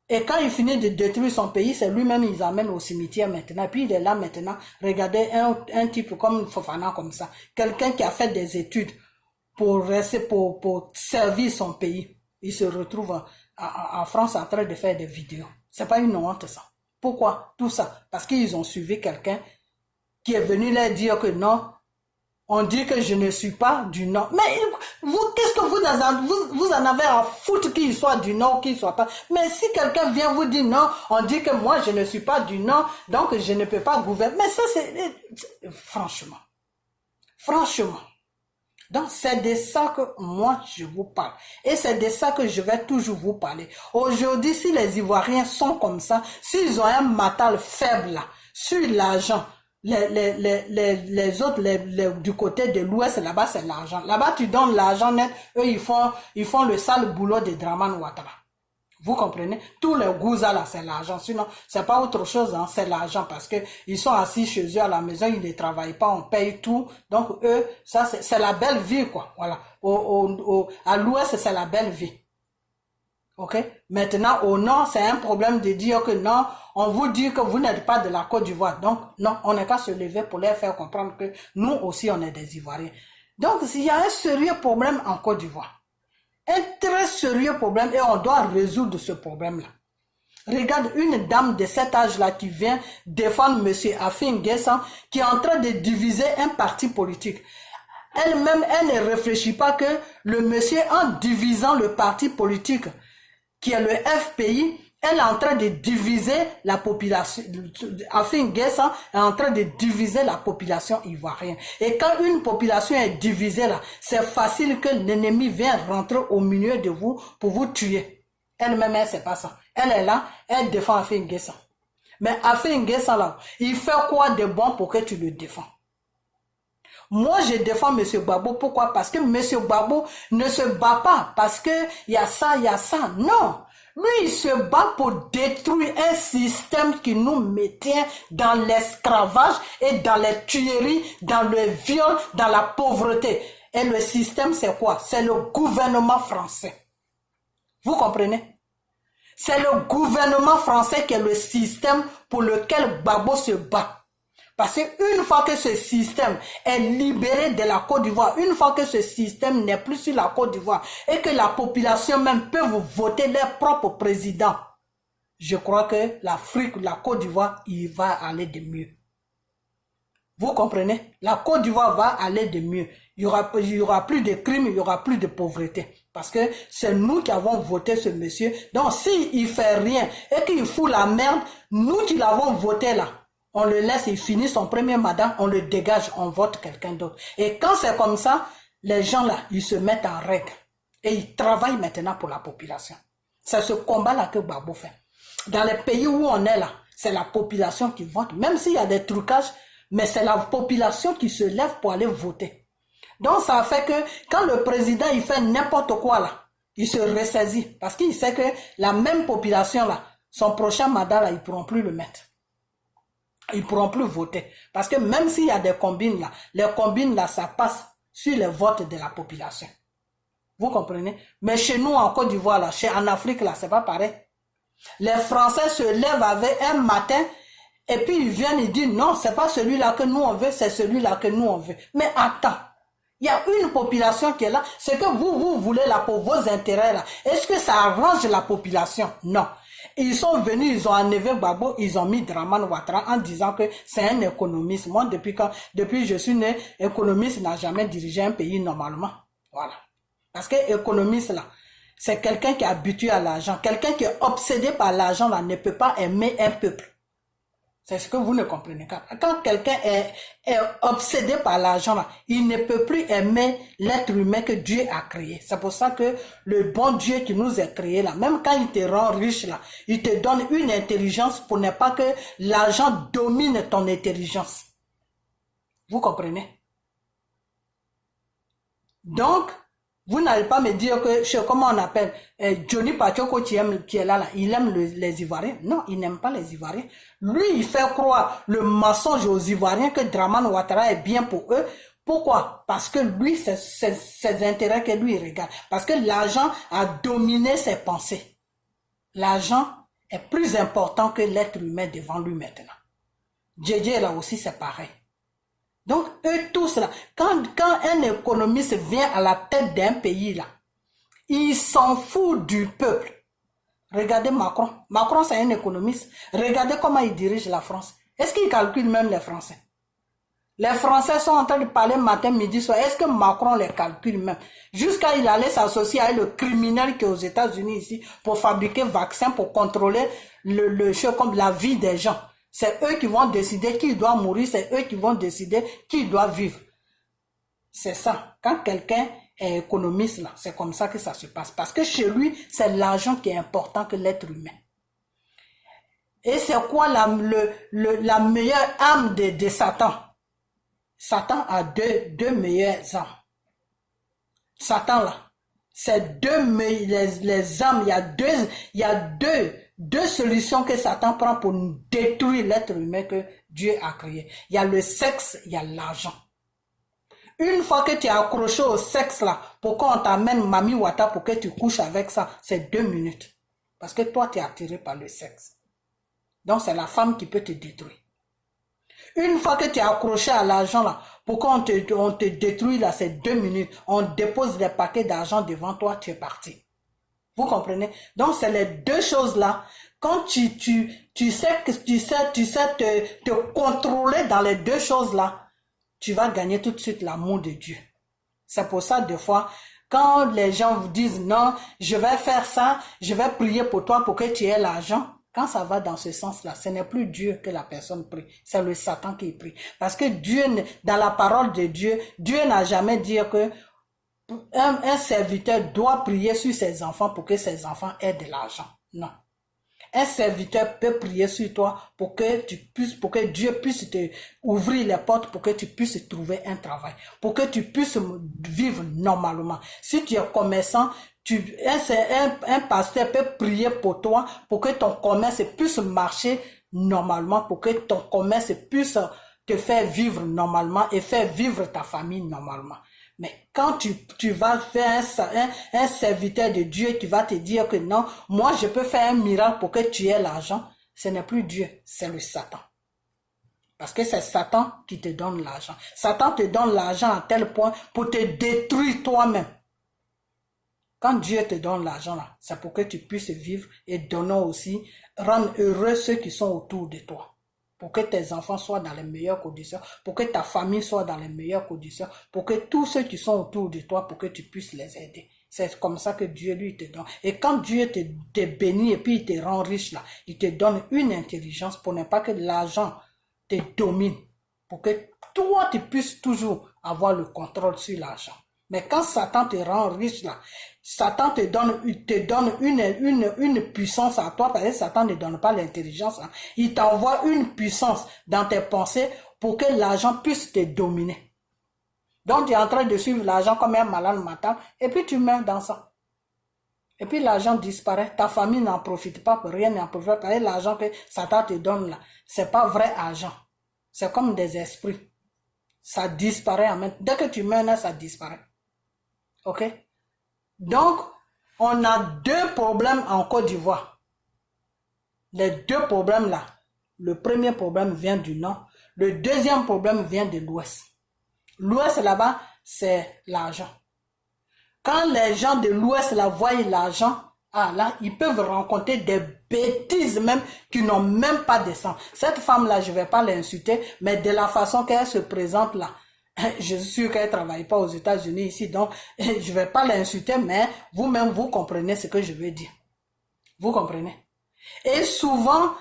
Et quand il finit de détruire son pays, c'est lui-même, ils amènent au cimetière maintenant. Et puis il est là maintenant. Regardez un type comme Fofana comme ça. Quelqu'un qui a fait des études pour rester, pour servir son pays. Il se retrouve en France en train de faire des vidéos. C'est pas une honte ça. Pourquoi? Tout ça. Parce qu'ils ont suivi quelqu'un qui est venu leur dire que non, on dit que je ne suis pas du Nord. Mais vous, qu'est-ce que vous en avez à foutre qu'il soit du Nord ou qu'il soit pas? Mais si quelqu'un vient vous dire non, on dit que moi je ne suis pas du Nord, donc je ne peux pas gouverner. Mais ça c'est... Franchement. Donc c'est de ça que moi je vous parle. Et c'est de ça que je vais toujours vous parler. Aujourd'hui, si les Ivoiriens sont comme ça, s'ils ont un mental faible là, sur l'argent, les autres, du côté de l'Ouest, là-bas, c'est l'argent. Là-bas, tu donnes l'argent net, eux, ils font le sale boulot de Draman Ouattara. Vous comprenez? Tous les Gouza, là, c'est l'argent. Sinon, c'est pas autre chose, hein, c'est l'argent parce que ils sont assis chez eux à la maison, ils ne travaillent pas, on paye tout. Donc, eux, ça, c'est la belle vie, quoi. Voilà. À l'Ouest, c'est la belle vie. Ok? Maintenant, au Nord, c'est un problème de dire que non, on vous dit que vous n'êtes pas de la Côte d'Ivoire. Donc, non, on n'est qu'à se lever pour leur faire comprendre que nous aussi, on est des Ivoiriens. Donc, il y a un sérieux problème en Côte d'Ivoire. Un très sérieux problème et on doit résoudre ce problème-là. Regarde une dame de cet âge-là qui vient défendre M. Afin N'Guessan qui est en train de diviser un parti politique. Elle-même, elle ne réfléchit pas que le monsieur, en divisant le parti politique qui est le FPI, elle est en train de diviser la population. Afin N'Guessan est en train de diviser la population ivoirienne. Et quand une population est divisée là, c'est facile que l'ennemi vienne rentrer au milieu de vous pour vous tuer. Elle-même, elle sait pas ça. Elle est là, elle défend Afin N'Guessan. Mais Afin N'Guessan là, il fait quoi de bon pour que tu le défends? Moi, je défends M. Gbagbo. Pourquoi? Parce que M. Gbagbo ne se bat pas parce que il y a ça. Non. Lui, il se bat pour détruire un système qui nous mettait dans l'esclavage et dans les tueries, dans le viol, dans la pauvreté. Et le système, c'est quoi? C'est le gouvernement français. Vous comprenez? C'est le gouvernement français qui est le système pour lequel Gbagbo se bat. Parce qu'une fois que ce système est libéré de la Côte d'Ivoire, une fois que ce système n'est plus sur la Côte d'Ivoire et que la population même peut vous voter leur propre président, je crois que l'Afrique, la Côte d'Ivoire, il va aller de mieux. Vous comprenez? La Côte d'Ivoire va aller de mieux. Il y aura plus de crimes, il y aura plus de pauvreté. Parce que c'est nous qui avons voté ce monsieur. Donc s'il ne fait rien et qu'il fout la merde, nous qui l'avons voté là, on le laisse, il finit son premier mandat, on le dégage, on vote quelqu'un d'autre. Et quand c'est comme ça, les gens là, ils se mettent en règle. Et ils travaillent maintenant pour la population. C'est ce combat-là que Gbagbo fait. Dans les pays où on est là, c'est la population qui vote. Même s'il y a des trucages, mais c'est la population qui se lève pour aller voter. Donc ça fait que quand le président il fait n'importe quoi là, il se ressaisit. Parce qu'il sait que la même population là, son prochain mandat là, ils ne pourront plus le mettre. Ils ne pourront plus voter. Parce que même s'il y a des combines là, les combines là, ça passe sur les votes de la population. Vous comprenez? Mais chez nous, en Côte d'Ivoire, là, en Afrique, là, c'est pas pareil. Les Français se lèvent avec un matin et puis ils viennent et disent non, c'est pas celui-là que nous on veut, c'est celui-là que nous on veut. Mais attends, il y a une population qui est là. C'est que vous voulez là pour vos intérêts là. Est-ce que ça arrange la population? Non. Ils sont venus, ils ont enlevé Gbagbo, ils ont mis Draman Ouattara en disant que c'est un économiste. Moi, depuis que je suis né, économiste n'a jamais dirigé un pays normalement. Voilà. Parce que économiste là, c'est quelqu'un qui est habitué à l'argent. Quelqu'un qui est obsédé par l'argent là ne peut pas aimer un peuple. C'est ce que vous ne comprenez pas. Quand quelqu'un est obsédé par l'argent, là, il ne peut plus aimer l'être humain que Dieu a créé. C'est pour ça que le bon Dieu qui nous a créé, là, même quand il te rend riche, là, il te donne une intelligence pour ne pas que l'argent domine ton intelligence. Vous comprenez? Donc, vous n'allez pas me dire que, comment on appelle, Johnny Pachoko qui est là, il aime les Ivoiriens. Non, il n'aime pas les Ivoiriens. Lui, il fait croire le mensonge aux Ivoiriens que Draman Ouattara est bien pour eux. Pourquoi? Parce que lui, c'est ses intérêts que lui regarde. Parce que l'argent a dominé ses pensées. L'argent est plus important que l'être humain devant lui maintenant. JJ là aussi, c'est pareil. Donc, eux tous là, quand un économiste vient à la tête d'un pays là, il s'en fout du peuple. Regardez Macron. Macron, c'est un économiste. Regardez comment il dirige la France. Est-ce qu'il calcule même les Français? Les Français sont en train de parler matin, midi, soir. Est-ce que Macron les calcule même? Jusqu'à il allait s'associer avec le criminel qui est aux États-Unis ici pour fabriquer vaccins, pour contrôler comme la vie des gens. C'est eux qui vont décider qui doit mourir, c'est eux qui vont décider qui doit vivre. C'est ça. Quand quelqu'un est économiste, là, c'est comme ça que ça se passe. Parce que chez lui, c'est l'argent qui est important que l'être humain. Et c'est quoi la meilleure âme de Satan? Satan a deux meilleures âmes. Satan, là, c'est les âmes, il y a deux solutions que Satan prend pour détruire l'être humain que Dieu a créé. Il y a le sexe, il y a l'argent. Une fois que tu es accroché au sexe là, pour qu'on t'amène Mami Wata pour que tu couches avec ça, c'est 2 minutes. Parce que toi, tu es attiré par le sexe. Donc, c'est la femme qui peut te détruire. Une fois que tu es accroché à l'argent là, pour qu'on te détruit là, c'est 2 minutes. On dépose des paquets d'argent devant toi, tu es parti. Vous comprenez? Donc, c'est les deux choses-là. Quand tu sais te contrôler dans les deux choses-là, tu vas gagner tout de suite l'amour de Dieu. C'est pour ça, des fois, quand les gens vous disent, non, je vais faire ça, je vais prier pour toi pour que tu aies l'argent, quand ça va dans ce sens-là, ce n'est plus Dieu que la personne prie, c'est le Satan qui prie. Parce que Dieu, dans la parole de Dieu, Dieu n'a jamais dit que un serviteur doit prier sur ses enfants pour que ses enfants aient de l'argent. Non. Un serviteur peut prier sur toi pour que Dieu puisse te ouvrir les portes, pour que tu puisses trouver un travail, pour que tu puisses vivre normalement. Si tu es commerçant, un pasteur peut prier pour toi, pour que ton commerce puisse marcher normalement, pour que ton commerce puisse te faire vivre normalement et faire vivre ta famille normalement. Mais quand tu vas faire un serviteur de Dieu, tu vas te dire que non, moi je peux faire un miracle pour que tu aies l'argent. Ce n'est plus Dieu, c'est le Satan. Parce que c'est Satan qui te donne l'argent. Satan te donne l'argent à tel point pour te détruire toi-même. Quand Dieu te donne l'argent là, c'est pour que tu puisses vivre et donner aussi, rendre heureux ceux qui sont autour de toi. Pour que tes enfants soient dans les meilleures conditions, pour que ta famille soit dans les meilleures conditions, pour que tous ceux qui sont autour de toi, pour que tu puisses les aider. C'est comme ça que Dieu lui te donne. Et quand Dieu te bénit et puis il te rend riche là, il te donne une intelligence pour ne pas que l'argent te domine, pour que toi tu puisses toujours avoir le contrôle sur l'argent. Mais quand Satan te rend riche là, Satan te donne une puissance à toi, parce que Satan ne donne pas l'intelligence. Hein. Il t'envoie une puissance dans tes pensées pour que l'argent puisse te dominer. Donc tu es en train de suivre l'argent comme un malade mental et puis tu meurs dans ça. Et puis l'argent disparaît, ta famille n'en profite pas, rien n'en profite pas, parce que l'argent que Satan te donne là, c'est pas vrai argent. C'est comme des esprits. Ça disparaît en même temps. Dès que tu meurs là, ça disparaît. Ok? Donc, on a 2 problèmes en Côte d'Ivoire. Les 2 problèmes là. Le premier problème vient du nord. Le deuxième problème vient de l'ouest. L'ouest là-bas, c'est l'argent. Quand les gens de l'ouest là voient l'argent, là, ils peuvent rencontrer des bêtises même qui n'ont même pas de sens. Cette femme-là, je ne vais pas l'insulter, mais de la façon qu'elle se présente là, je suis sûr qu'elle ne travaille pas aux États-Unis ici, donc je ne vais pas l'insulter, mais vous-même, vous comprenez ce que je veux dire. Vous comprenez? Et souvent,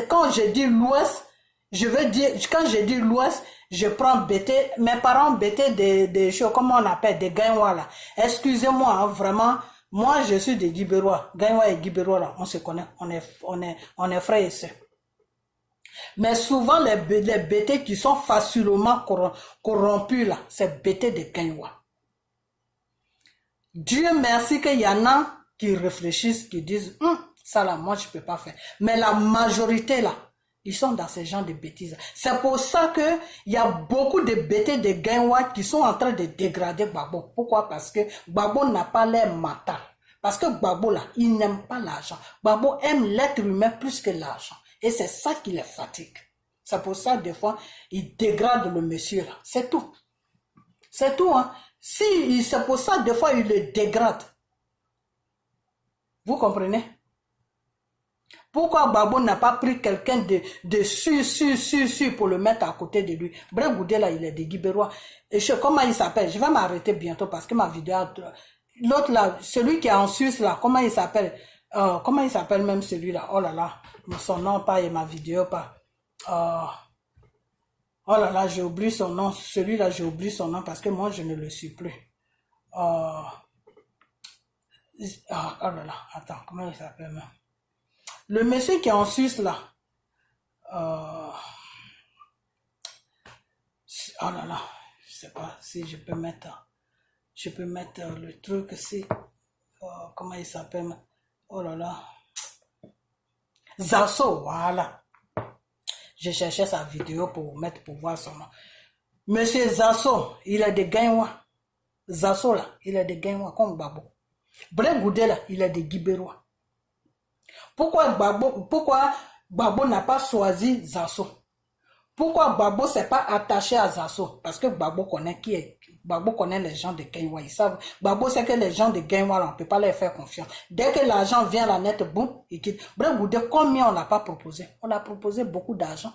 Quand je dis l'Ouest, je veux dire, quand je dis l'Ouest, je prends Bété, mes parents Bété des choses, comment on appelle, des Gaïwa là. Excusez-moi, hein, vraiment, moi je suis des Guibérois. Gaïwa et Guibérois là, on se connaît, on est frères et sœurs. Mais souvent les Bété qui sont facilement corrompus là, c'est Bété des Gaïwa. Dieu merci qu'il y en a qui réfléchissent, qui disent, ça là, moi je peux pas faire. Mais la majorité là, ils sont dans ce genre de bêtises. C'est pour ça que il y a beaucoup de bêtés de Gaïwa qui sont en train de dégrader Gbagbo. Pourquoi? Parce que Gbagbo n'a pas l'air mental. Parce que Gbagbo là, il n'aime pas l'argent. Gbagbo aime l'être humain plus que l'argent. Et c'est ça qui les fatigue. C'est pour ça des fois, il dégrade le monsieur là. C'est tout. C'est tout, hein. C'est pour ça des fois, il le dégrade. Vous comprenez? Pourquoi Gbagbo n'a pas pris quelqu'un de sûr pour le mettre à côté de lui? Bref, Goudé là, il est de Guibérois. Et comment il s'appelle? Je vais m'arrêter bientôt parce que ma vidéo... L'autre là, celui qui est en Suisse là, comment il s'appelle? Comment il s'appelle même celui-là? Oh là là, son nom pas et ma vidéo pas. Oh là là, j'ai oublié son nom. Celui-là, j'ai oublié son nom parce que moi, je ne le suis plus. Oh là là, attends, comment il s'appelle même? Le monsieur qui est en Suisse là, oh là là, je sais pas si je peux mettre le truc ici, comment il s'appelle, oh là là, Zasso, voilà, je cherchais sa vidéo pour voir son nom. Monsieur Zasso, il est de Gaïwa, Zasso là, il est de Gaïwa comme Gbagbo. Blé Goudé là, il est de Guibérois. Pourquoi Gbagbo n'a pas choisi Zasso? Pourquoi Gbagbo s'est pas attaché à Zasso? Parce que Gbagbo connaît qui est. Gbagbo connaît les gens de Gaïwa. Ils savent. Gbagbo sait que les gens de Gaïwa, on ne peut pas leur faire confiance. Dès que l'argent vient à la net, boum, il quitte. Bref, combien on n'a pas proposé? On a proposé beaucoup d'argent.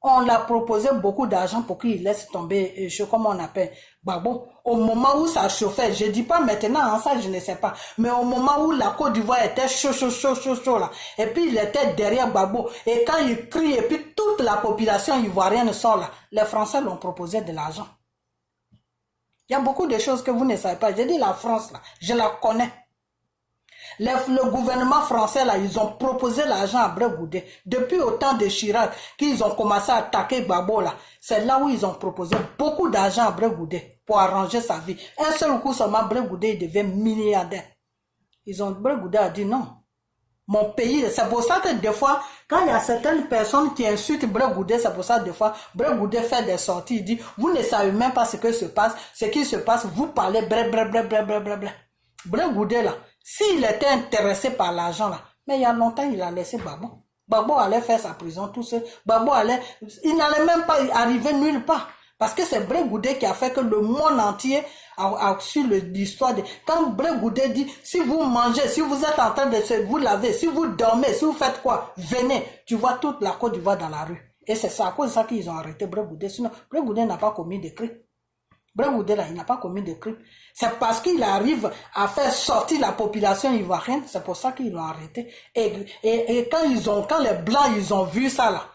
On l'a proposé beaucoup d'argent pour qu'il laisse tomber, comment on appelle, Gbagbo. Au moment où ça chauffait, je dis pas maintenant, hein, ça je ne sais pas, mais au moment où la Côte d'Ivoire était chaud là, et puis il était derrière Gbagbo, et quand il crie, et puis toute la population ivoirienne sort là, les Français l'ont proposé de l'argent. Il y a beaucoup de choses que vous ne savez pas. J'ai dit la France là, je la connais. Le gouvernement français, là, ils ont proposé l'argent à Blé Goudé. Depuis au temps de Chirac, qu'ils ont commencé à attaquer Gbagbo, là, c'est là où ils ont proposé beaucoup d'argent à Blé Goudé pour arranger sa vie. Un seul coup seulement, Blé Goudé devient milliardaire. Blé Goudé a dit non. Mon pays, c'est pour ça que des fois, quand il y a certaines personnes qui insultent Blé Goudé, c'est pour ça que des fois, Blé Goudé fait des sorties, il dit, vous ne savez même pas ce qui se passe, vous parlez blé. Blé Goudé, là, s'il était intéressé par l'argent là, mais il y a longtemps il a laissé Gbagbo. Gbagbo allait faire sa prison tout seul. Il n'allait même pas arriver nulle part. Parce que c'est Blé Goudé qui a fait que le monde entier a su l'histoire de... Quand Blé Goudé dit, si vous mangez, si vous êtes en train de vous laver, si vous dormez, si vous faites quoi, venez. Tu vois toute la Côte d'Ivoire dans la rue. Et c'est ça, à cause de ça qu'ils ont arrêté Blé Goudé. Sinon, Blé Goudé n'a pas commis de crime. Blé Goudé là, il n'a pas commis de crime. C'est parce qu'il arrive à faire sortir la population ivoirienne, c'est pour ça qu'ils l'ont arrêté. Et quand les Blancs, ils ont vu ça là,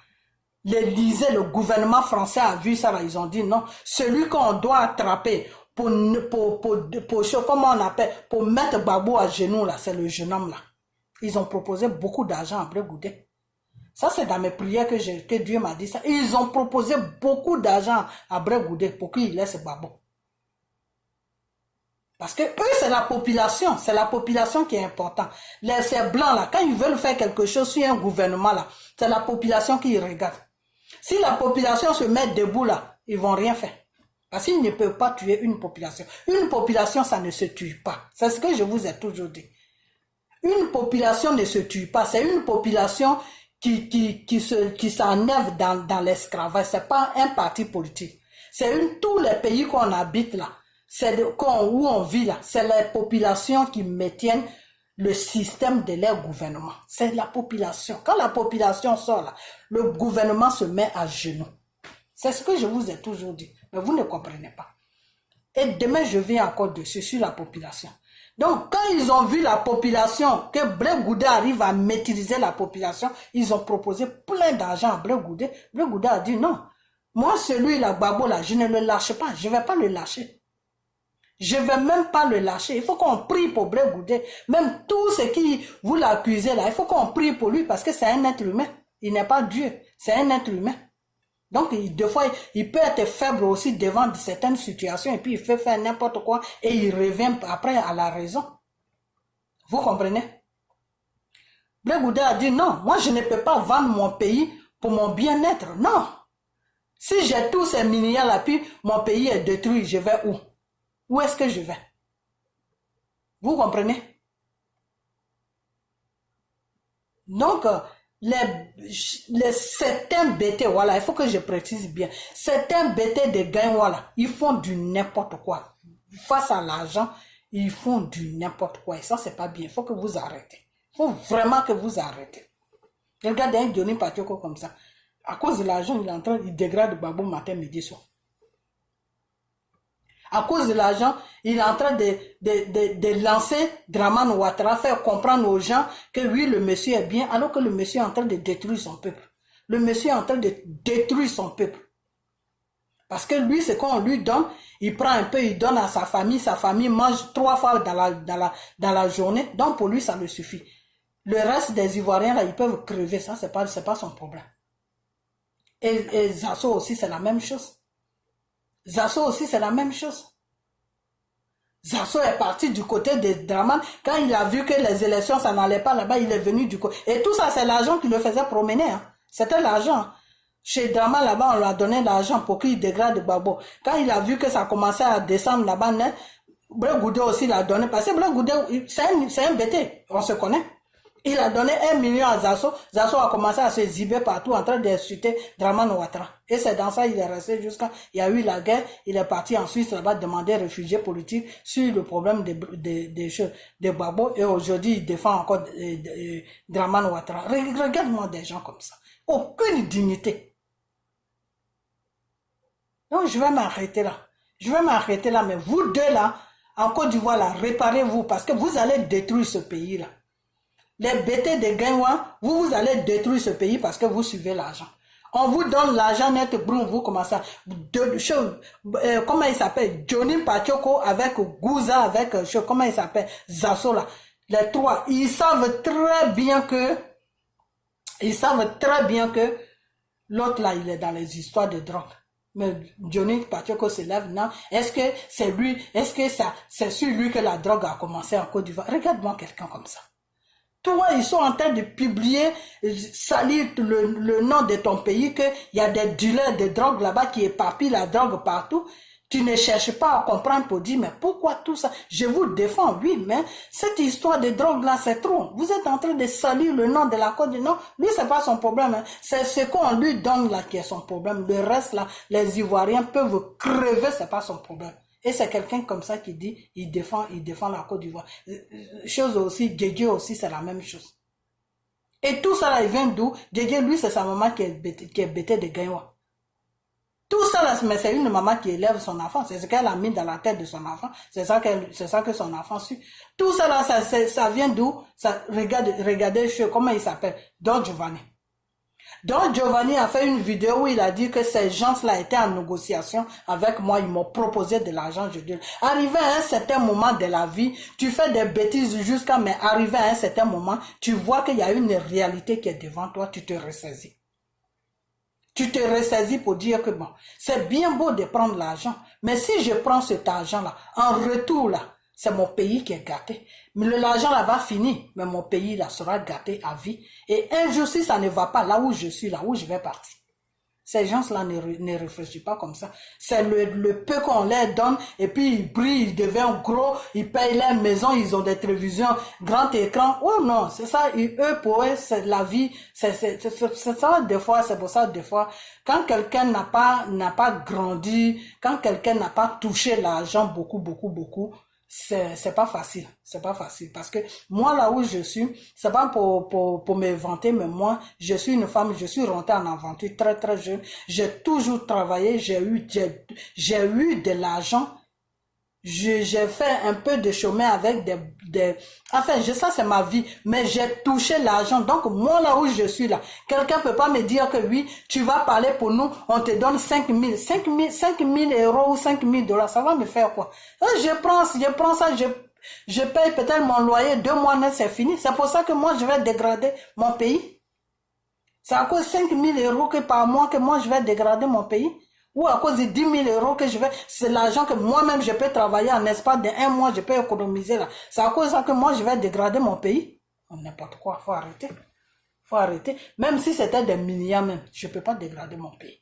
l'Élysée, le gouvernement français a vu ça là, ils ont dit non, celui qu'on doit attraper pour comment on appelle, pour mettre Gbagbo à genoux là, c'est le jeune homme là. Ils ont proposé beaucoup d'argent à Blé Goudé. Ça, c'est dans mes prières que Dieu m'a dit ça. Ils ont proposé beaucoup d'argent à Blé Goudé pour qu'il laisse Gbagbo. Parce que eux, c'est la population qui est importante. Ces blancs là, quand ils veulent faire quelque chose sur un gouvernement là, c'est la population qui regarde. Si la population se met debout là, ils vont rien faire. Parce qu'ils ne peuvent pas tuer une population. Une population, ça ne se tue pas. C'est ce que je vous ai toujours dit. Une population ne se tue pas. C'est une population qui s'enlève dans l'esclavage. C'est pas un parti politique. C'est tous les pays qu'on habite là, où on vit là, c'est les populations qui maintiennent le système de leur gouvernement. C'est la population. Quand la population sort là, le gouvernement se met à genoux. C'est ce que je vous ai toujours dit. Mais vous ne comprenez pas. Et demain, je viens encore dessus sur la population. Donc, quand ils ont vu la population, que Blé Goudé arrive à maîtriser la population, ils ont proposé plein d'argent à Blé Goudé. Blé Goudé a dit non. Moi, celui-là, Gbagbo, là, je ne le lâche pas. Je ne vais pas le lâcher. Je ne vais même pas le lâcher. Il faut qu'on prie pour Blé Goudé. Même tous ceux qui vous l'accusez là, il faut qu'on prie pour lui parce que c'est un être humain. Il n'est pas Dieu. C'est un être humain. Donc, des fois, il peut être faible aussi devant certaines situations et puis il fait faire n'importe quoi et il revient après à la raison. Vous comprenez? Blé Goudé a dit non, moi je ne peux pas vendre mon pays pour mon bien-être. Non. Si j'ai tous ces milliards là, puis mon pays est détruit, je vais où? Où est-ce que je vais? Vous comprenez? Donc, les certains BT, voilà, il faut que je précise bien. Certains BT de gain, voilà, ils font du n'importe quoi. Face à l'argent, ils font du n'importe quoi. Et ça, c'est pas bien. Il faut que vous arrêtez. Il faut vraiment que vous arrêtez. Regardez un Johnny Patioko comme ça. À cause de l'argent, il dégrade Gbagbo matin, midi, soir. À cause de l'argent, il est en train de lancer Dramane Ouattara, faire comprendre aux gens que oui, le monsieur est bien, alors que le monsieur est en train de détruire son peuple. Le monsieur est en train de détruire son peuple. Parce que lui, ce qu'on lui donne, il prend un peu, il donne à sa famille mange 3 fois dans la journée, donc pour lui, ça le suffit. Le reste des Ivoiriens, là, ils peuvent crever, ça, c'est pas son problème. Et Zasso aussi, c'est la même chose. Zasso aussi, c'est la même chose. Zasso est parti du côté de Dramane. Quand il a vu que les élections, ça n'allait pas là-bas, il est venu du côté. Et tout ça, c'est l'argent qui le faisait promener. Hein. C'était l'argent. Chez Dramane, là-bas, on lui a donné l'argent pour qu'il dégrade Gbagbo. Quand il a vu que ça commençait à descendre là-bas, Blé Goudé aussi l'a donné. Parce que Blé Goudé, c'est un BT. On se connaît. Il a donné 1 million à Zasso. Zasso a commencé à se ziber partout en train d'insulter Dramane Ouattara. Et c'est dans ça qu'il est resté jusqu'à il y a eu la guerre. Il est parti en Suisse là-bas demander réfugiés politiques sur le problème de Gbagbo. Et aujourd'hui, il défend encore Dramane Ouattara. Regarde-moi des gens comme ça. Aucune dignité. Donc, je vais m'arrêter là. Je vais m'arrêter là. Mais vous deux là, en Côte d'Ivoire là, réparez-vous parce que vous allez détruire ce pays là. Les BT de Gaïwa, vous allez détruire ce pays parce que vous suivez l'argent. On vous donne l'argent net brun, vous commencez à... comment il s'appelle? Johnny Patioko avec Gouza, avec... comment il s'appelle? Zasso là. Les trois, ils savent très bien que l'autre là, il est dans les histoires de drogue. Mais Johnny Patioko se lève, non? Est-ce que c'est lui? Est-ce que c'est sur lui que la drogue a commencé en Côte d'Ivoire? Regarde-moi quelqu'un comme ça. Toi, ils sont en train de publier, salir le nom de ton pays, qu'il y a des dealers de drogue là-bas qui éparpillent la drogue partout. Tu ne cherches pas à comprendre pour dire, mais pourquoi tout ça? Je vous défends, oui, mais cette histoire de drogue-là, c'est trop. Vous êtes en train de salir le nom de la Côte du Nord. Lui, c'est pas son problème. Hein. C'est ce qu'on lui donne là qui est son problème. Le reste, là, les Ivoiriens peuvent crever, c'est pas son problème. Et c'est quelqu'un comme ça qui dit, il défend la Côte d'Ivoire. Chose aussi, Djedje aussi, c'est la même chose. Et tout ça là, il vient d'où? Djedje, lui, c'est sa maman qui est bêtée de Gaïwa. Tout ça là, mais c'est une maman qui élève son enfant. C'est ce qu'elle a mis dans la tête de son enfant. C'est ça que son enfant suit. Tout ça là, ça vient d'où? Regardez, comment il s'appelle? Don Giovanni. Donc Giovanni a fait une vidéo où il a dit que ces gens-là étaient en négociation avec moi, ils m'ont proposé de l'argent, je dis. Arrivé à un certain moment de la vie, tu fais des bêtises jusqu'à, mais arrivé à un certain moment, tu vois qu'il y a une réalité qui est devant toi, tu te ressaisis. Tu te ressaisis pour dire que bon, c'est bien beau de prendre l'argent, mais si je prends cet argent-là, en retour là, c'est mon pays qui est gâté. Mais l'argent là va finir, mais mon pays là sera gâté à vie. Et un jour, si ça ne va pas là où je suis, là où je vais partir. Ces gens-là ne réfléchissent pas comme ça. C'est le peu qu'on leur donne, et puis ils brillent, ils deviennent gros, ils payent leur maison, ils ont des télévisions, grand écran. Oh non, c'est ça, eux, pour eux, c'est la vie, c'est ça, des fois, c'est pour ça, des fois, quand quelqu'un n'a pas grandi, quand quelqu'un n'a pas touché l'argent beaucoup, c'est pas facile, parce que moi là où je suis, c'est pas pour me vanter, mais moi je suis une femme, je suis rentrée en aventure très jeune, j'ai toujours travaillé, j'ai eu de l'argent J'ai fait un peu de chemin avec enfin, ça c'est ma vie, mais j'ai touché l'argent. Donc, moi là où je suis là, quelqu'un peut pas me dire que oui, tu vas parler pour nous, on te donne 5 000 € ou 5 000 $, ça va me faire quoi? Je prends ça, je paye peut-être mon loyer, 2 mois net, c'est fini. C'est pour ça que moi, je vais dégrader mon pays. C'est à cause de 5 000 € que par mois que moi, je vais dégrader mon pays. Ou à cause de 10 000 € que je vais, c'est l'argent que moi-même je peux travailler en espace de 1 mois, je peux économiser là. C'est à cause de ça que moi je vais dégrader mon pays. N'importe quoi, faut arrêter. Faut arrêter. Même si c'était des milliards même, je peux pas dégrader mon pays.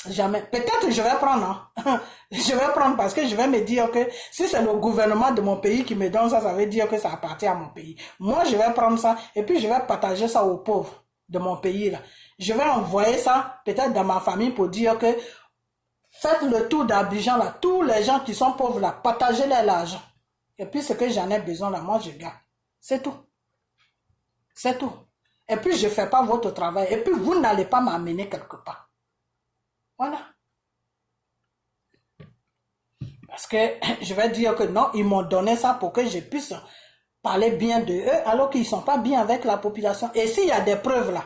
Jamais. Peut-être que je vais prendre, hein. Je vais prendre parce que je vais me dire que si c'est le gouvernement de mon pays qui me donne ça, ça veut dire que ça appartient à mon pays. Moi, je vais prendre ça et puis je vais partager ça aux pauvres de mon pays là. Je vais envoyer ça peut-être dans ma famille pour dire que faites le tour d'Abidjan là, tous les gens qui sont pauvres là, partagez-leur l'argent. Et puis ce que j'en ai besoin là, moi je garde. C'est tout. C'est tout. Et puis je ne fais pas votre travail. Et puis vous n'allez pas m'amener quelque part. Voilà. Parce que je vais dire que non, ils m'ont donné ça pour que je puisse parler bien de eux alors qu'ils ne sont pas bien avec la population. Et s'il y a des preuves là,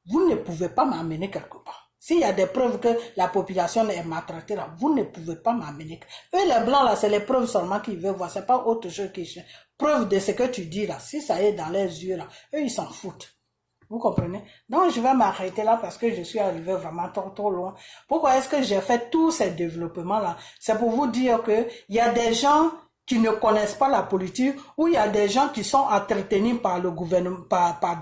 vous ne pouvez pas m'amener quelque part. S'il y a des preuves que la population est maltraitée là, vous ne pouvez pas m'amener. Eux les blancs là, c'est les preuves seulement qu'ils veulent voir. C'est pas autre chose qu'ils cherchent. Preuve de ce que tu dis là. Si ça est dans les yeux là, eux ils s'en foutent. Vous comprenez? Donc je vais m'arrêter là parce que je suis arrivé vraiment trop loin. Pourquoi est-ce que j'ai fait tous ces développements là? C'est pour vous dire que il y a des gens qui ne connaissent pas la politique, ou il y a des gens qui sont entretenus par le gouvernement, par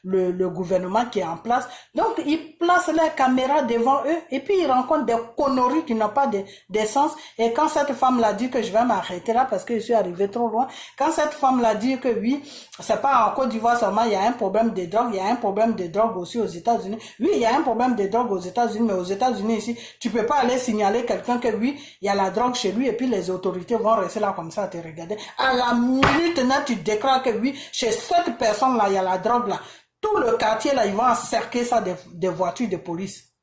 le gouvernement qui est en place. Donc, ils placent les caméras devant eux, et puis ils rencontrent des conneries qui n'ont pas d'essence. Et quand cette femme l'a dit que je vais m'arrêter là parce que je suis arrivé trop loin, quand cette femme l'a dit que oui, c'est pas en Côte d'Ivoire seulement, il y a un problème de drogue, il y a un problème de drogue aussi aux États-Unis. Oui, il y a un problème de drogue aux États-Unis, mais aux États-Unis ici, tu peux pas aller signaler quelqu'un que oui, il y a la drogue chez lui, et puis les autorités vont rester là comme ça à te regarder. À la minute là, tu déclares que oui, chez cette personne là, il y a la drogue là. Tout le quartier là, ils vont encercler ça des voitures de police.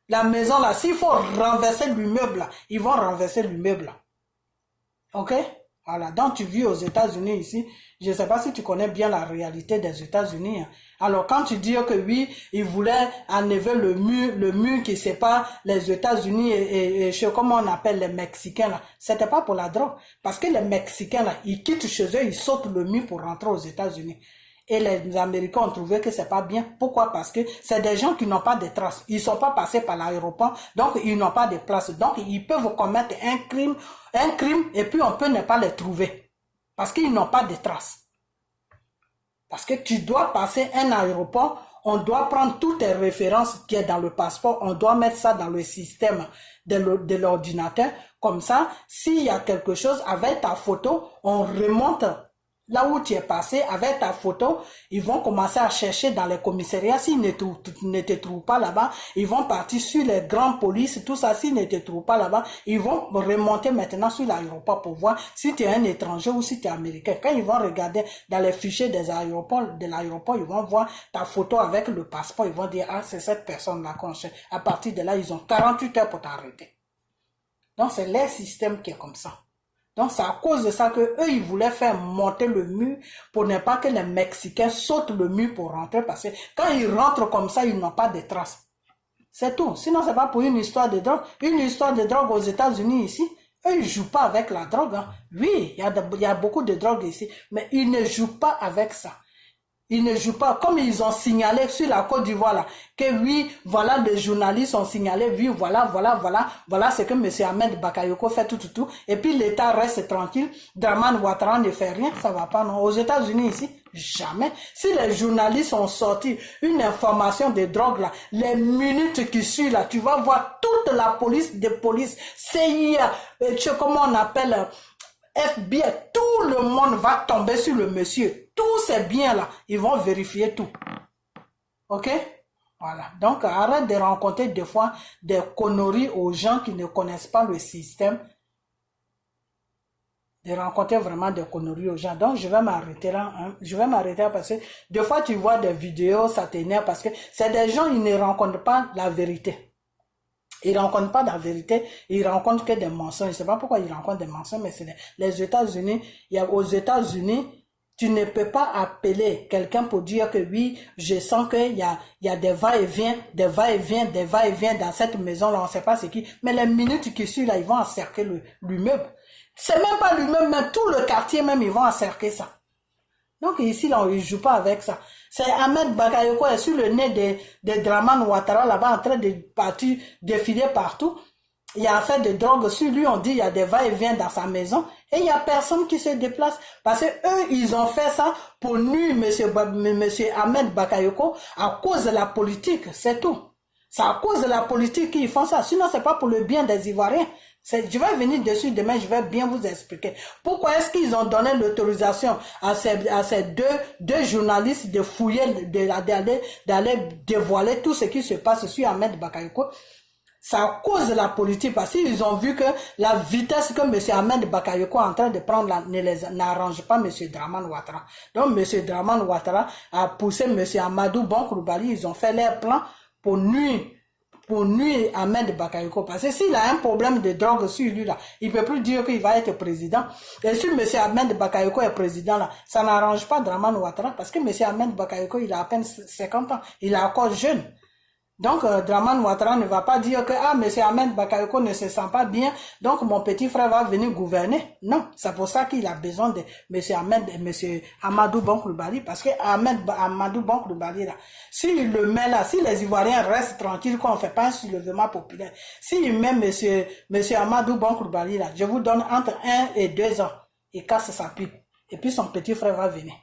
La maison là, s'il faut renverser l'immeuble là, ils vont renverser l'immeuble là. Ok? Voilà, donc tu vis aux États-Unis ici. Je ne sais pas si tu connais bien la réalité des États-Unis. Hein. Alors quand tu dis que oui, ils voulaient enlever le mur qui sépare les États-Unis et comment on appelle les Mexicains là, c'était pas pour la drogue. Parce que les Mexicains là, ils quittent chez eux, ils sautent le mur pour rentrer aux États-Unis. Et les Américains ont trouvé que c'est pas bien. Pourquoi? Parce que c'est des gens qui n'ont pas de traces. Ils sont pas passés par l'aéroport, donc ils n'ont pas de place. Donc ils peuvent commettre un crime et puis on peut ne pas les trouver. Parce qu'ils n'ont pas de traces. Parce que tu dois passer un aéroport, on doit prendre toutes les références qui est dans le passeport, on doit mettre ça dans le système de l'ordinateur. Comme ça, s'il y a quelque chose avec ta photo, on remonte là où tu es passé avec ta photo, ils vont commencer à chercher dans les commissariats. S'ils ne te trouvent pas là-bas, ils vont partir sur les grandes polices, tout ça. S'ils ne te trouvent pas là-bas, ils vont remonter maintenant sur l'aéroport pour voir si tu es un étranger ou si tu es américain. Quand ils vont regarder dans les fichiers des aéroports, de l'aéroport, ils vont voir ta photo avec le passeport. Ils vont dire, ah, c'est cette personne-là qu'on cherche. À partir de là, ils ont 48 heures pour t'arrêter. Donc, c'est leur système qui est comme ça. Donc, c'est à cause de ça que eux, ils voulaient faire monter le mur pour ne pas que les Mexicains sautent le mur pour rentrer parce que quand ils rentrent comme ça, ils n'ont pas de traces. C'est tout. Sinon, c'est pas pour une histoire de drogue. Une histoire de drogue aux États-Unis ici, eux, ils jouent pas avec la drogue. Hein. Oui, il y a beaucoup de drogue ici, mais ils ne jouent pas avec ça. Ils ne jouent pas, comme ils ont signalé sur la Côte d'Ivoire là, que oui, voilà, les journalistes ont signalé, oui, voilà ce que M. Ahmed Bakayoko fait tout, et puis l'État reste tranquille, Draman Ouattara ne fait rien, ça va pas, non. Aux États-Unis ici, jamais. Si les journalistes ont sorti une information de drogue là, les minutes qui suivent là, tu vas voir toute la police, CIA, comment on appelle, FBI, tout le monde va tomber sur le monsieur. Tous ces biens-là, ils vont vérifier tout. Ok? Voilà. Donc, arrête de rencontrer des fois des conneries aux gens qui ne connaissent pas le système. De rencontrer vraiment des conneries aux gens. Donc, je vais m'arrêter là. Hein. Je vais m'arrêter là parce que des fois, tu vois des vidéos, ça t'énerve parce que c'est des gens, ils ne rencontrent pas la vérité. Il ne rencontre pas la vérité, il rencontre que des mensonges. Je ne sais pas pourquoi il rencontre des mensonges, mais c'est les États-Unis. Aux États-Unis, tu ne peux pas appeler quelqu'un pour dire que oui, je sens qu'il y a des va-et-vient, des va-et-vient, des va-et-vient dans cette maison-là, on ne sait pas c'est qui. Mais les minutes qui suivent, là, ils vont encercler l'immeuble. C'est même pas l'immeuble, mais tout le quartier même, ils vont encercler ça. Donc ici, là, on ne joue pas avec ça. C'est Ahmed Bakayoko est sur le nez de Draman Ouattara, là-bas, en train de partir, défiler partout. Il y a affaire de drogue sur lui, on dit il y a des va-et-vient dans sa maison. Et il n'y a personne qui se déplace. Parce que eux, ils ont fait ça pour nuire monsieur Ahmed Bakayoko à cause de la politique, c'est tout. C'est à cause de la politique qu'ils font ça. Sinon, c'est pas pour le bien des Ivoiriens. Je vais venir dessus demain, je vais bien vous expliquer. Pourquoi est-ce qu'ils ont donné l'autorisation à ces deux journalistes de fouiller, d'aller dévoiler tout ce qui se passe sur Ahmed Bakayoko? C'est à cause de la politique, parce qu'ils ont vu que la vitesse que M. Ahmed Bakayoko est en train de prendre n'arrange pas M. Draman Ouattara. Donc M. Draman Ouattara a poussé M. Amadou Bonkroubali, ils ont fait leur plan pour nuire Ahmed Bakayoko. Parce que s'il a un problème de drogue sur lui, là, il ne peut plus dire qu'il va être président. Et si M. Ahmed Bakayoko est président, là, ça n'arrange pas Draman Ouattara, parce que M. Ahmed Bakayoko, il a à peine 50 ans. Il est encore jeune. Donc, Draman Ouattara ne va pas dire que, M. Ahmed Bakayoko ne se sent pas bien, donc mon petit frère va venir gouverner. Non, c'est pour ça qu'il a besoin de M. Amadou Bonkroubali, parce que Amadou Bonkroubali, là, s'il le met là, si les Ivoiriens restent tranquilles, qu'on ne fait pas un soulèvement populaire, s'il met M. Amadou Bonkroubali, là, je vous donne entre 1 et 2 ans, il casse sa pipe, et puis son petit frère va venir.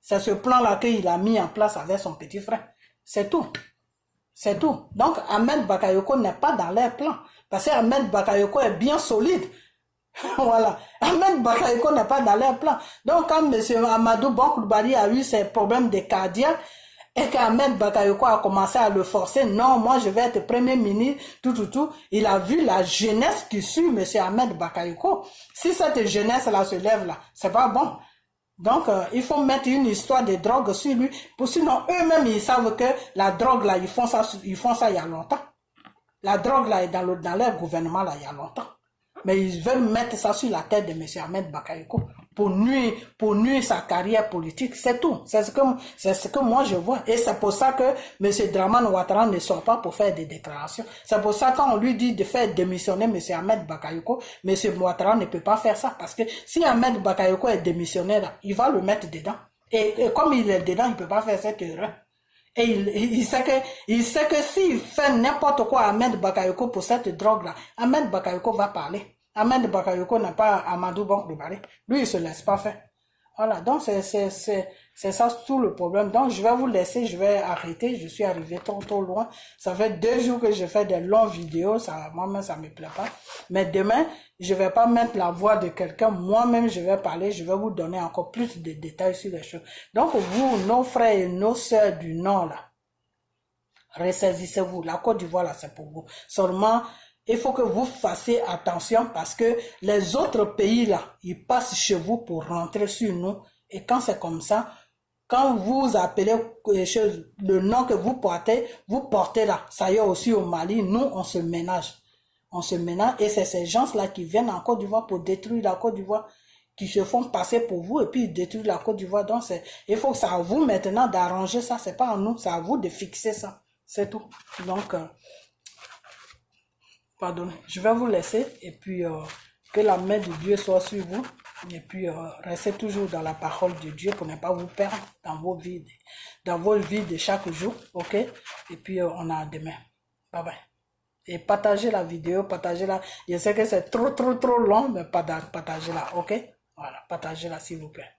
C'est ce plan-là qu'il a mis en place avec son petit frère. C'est tout. C'est tout. Donc, Ahmed Bakayoko n'est pas dans leur plan. Parce que Ahmed Bakayoko est bien solide. Voilà. Ahmed Bakayoko n'est pas dans leur plan. Donc, quand M. Amadou Bonkroubali a eu ses problèmes de cardiaque, et qu'Ahmed Bakayoko a commencé à le forcer, non, moi je vais être premier ministre, tout. Il a vu la jeunesse qui suit M. Ahmed Bakayoko. Si cette jeunesse-là se lève là, c'est pas bon. Donc, il faut mettre une histoire de drogue sur lui. Sinon, eux-mêmes, ils savent que la drogue, là, ils font ça il y a longtemps. La drogue, là, est dans leur gouvernement, là, il y a longtemps. Mais ils veulent mettre ça sur la tête de M. Ahmed Bakayoko pour nuire sa carrière politique. C'est tout. C'est ce que moi je vois. Et c'est pour ça que M. Draman Ouattara ne sort pas pour faire des déclarations. C'est pour ça quand on lui dit de faire démissionner M. Ahmed Bakayoko, M. Ouattara ne peut pas faire ça. Parce que si Ahmed Bakayoko est démissionnaire, là, il va le mettre dedans. Et comme il est dedans, il ne peut pas faire cette erreur. Et il sait que s'il fait n'importe quoi à Ahmed Bakayoko pour cette drogue-là, Ahmed Bakayoko va parler. Ahmed Bakayoko n'a pas Amadou Bonkroubali. Lui, il se laisse pas faire. Voilà, donc c'est ça tout le problème. Donc je vais vous laisser, je vais arrêter. Je suis arrivé trop loin. Ça fait 2 jours que je fais des longues vidéos. Moi-même, ça me plaît pas. Mais demain, je vais pas mettre la voix de quelqu'un. Moi-même, je vais parler. Je vais vous donner encore plus de détails sur les choses. Donc vous, nos frères et nos sœurs du Nord, là, ressaisissez-vous. La Côte d'Ivoire, là, c'est pour vous. Seulement, il faut que vous fassiez attention parce que les autres pays, là, ils passent chez vous pour rentrer sur nous. Et quand c'est comme ça, quand vous appelez le nom que vous portez là, ça y est aussi au Mali, nous, on se ménage. On se ménage et c'est ces gens-là qui viennent en Côte d'Ivoire pour détruire la Côte d'Ivoire, qui se font passer pour vous et puis ils détruisent la Côte d'Ivoire. Donc, il faut que c'est à vous maintenant d'arranger ça. C'est pas à nous, c'est à vous de fixer ça. C'est tout. Donc, pardon, je vais vous laisser et puis que la main de Dieu soit sur vous et puis restez toujours dans la parole de Dieu pour ne pas vous perdre dans vos vies de chaque jour, ok? Et puis on a demain. Bye bye. Et partagez la vidéo, partagez-la. Je sais que c'est trop long, mais partagez-la, ok? Voilà, partagez-la s'il vous plaît.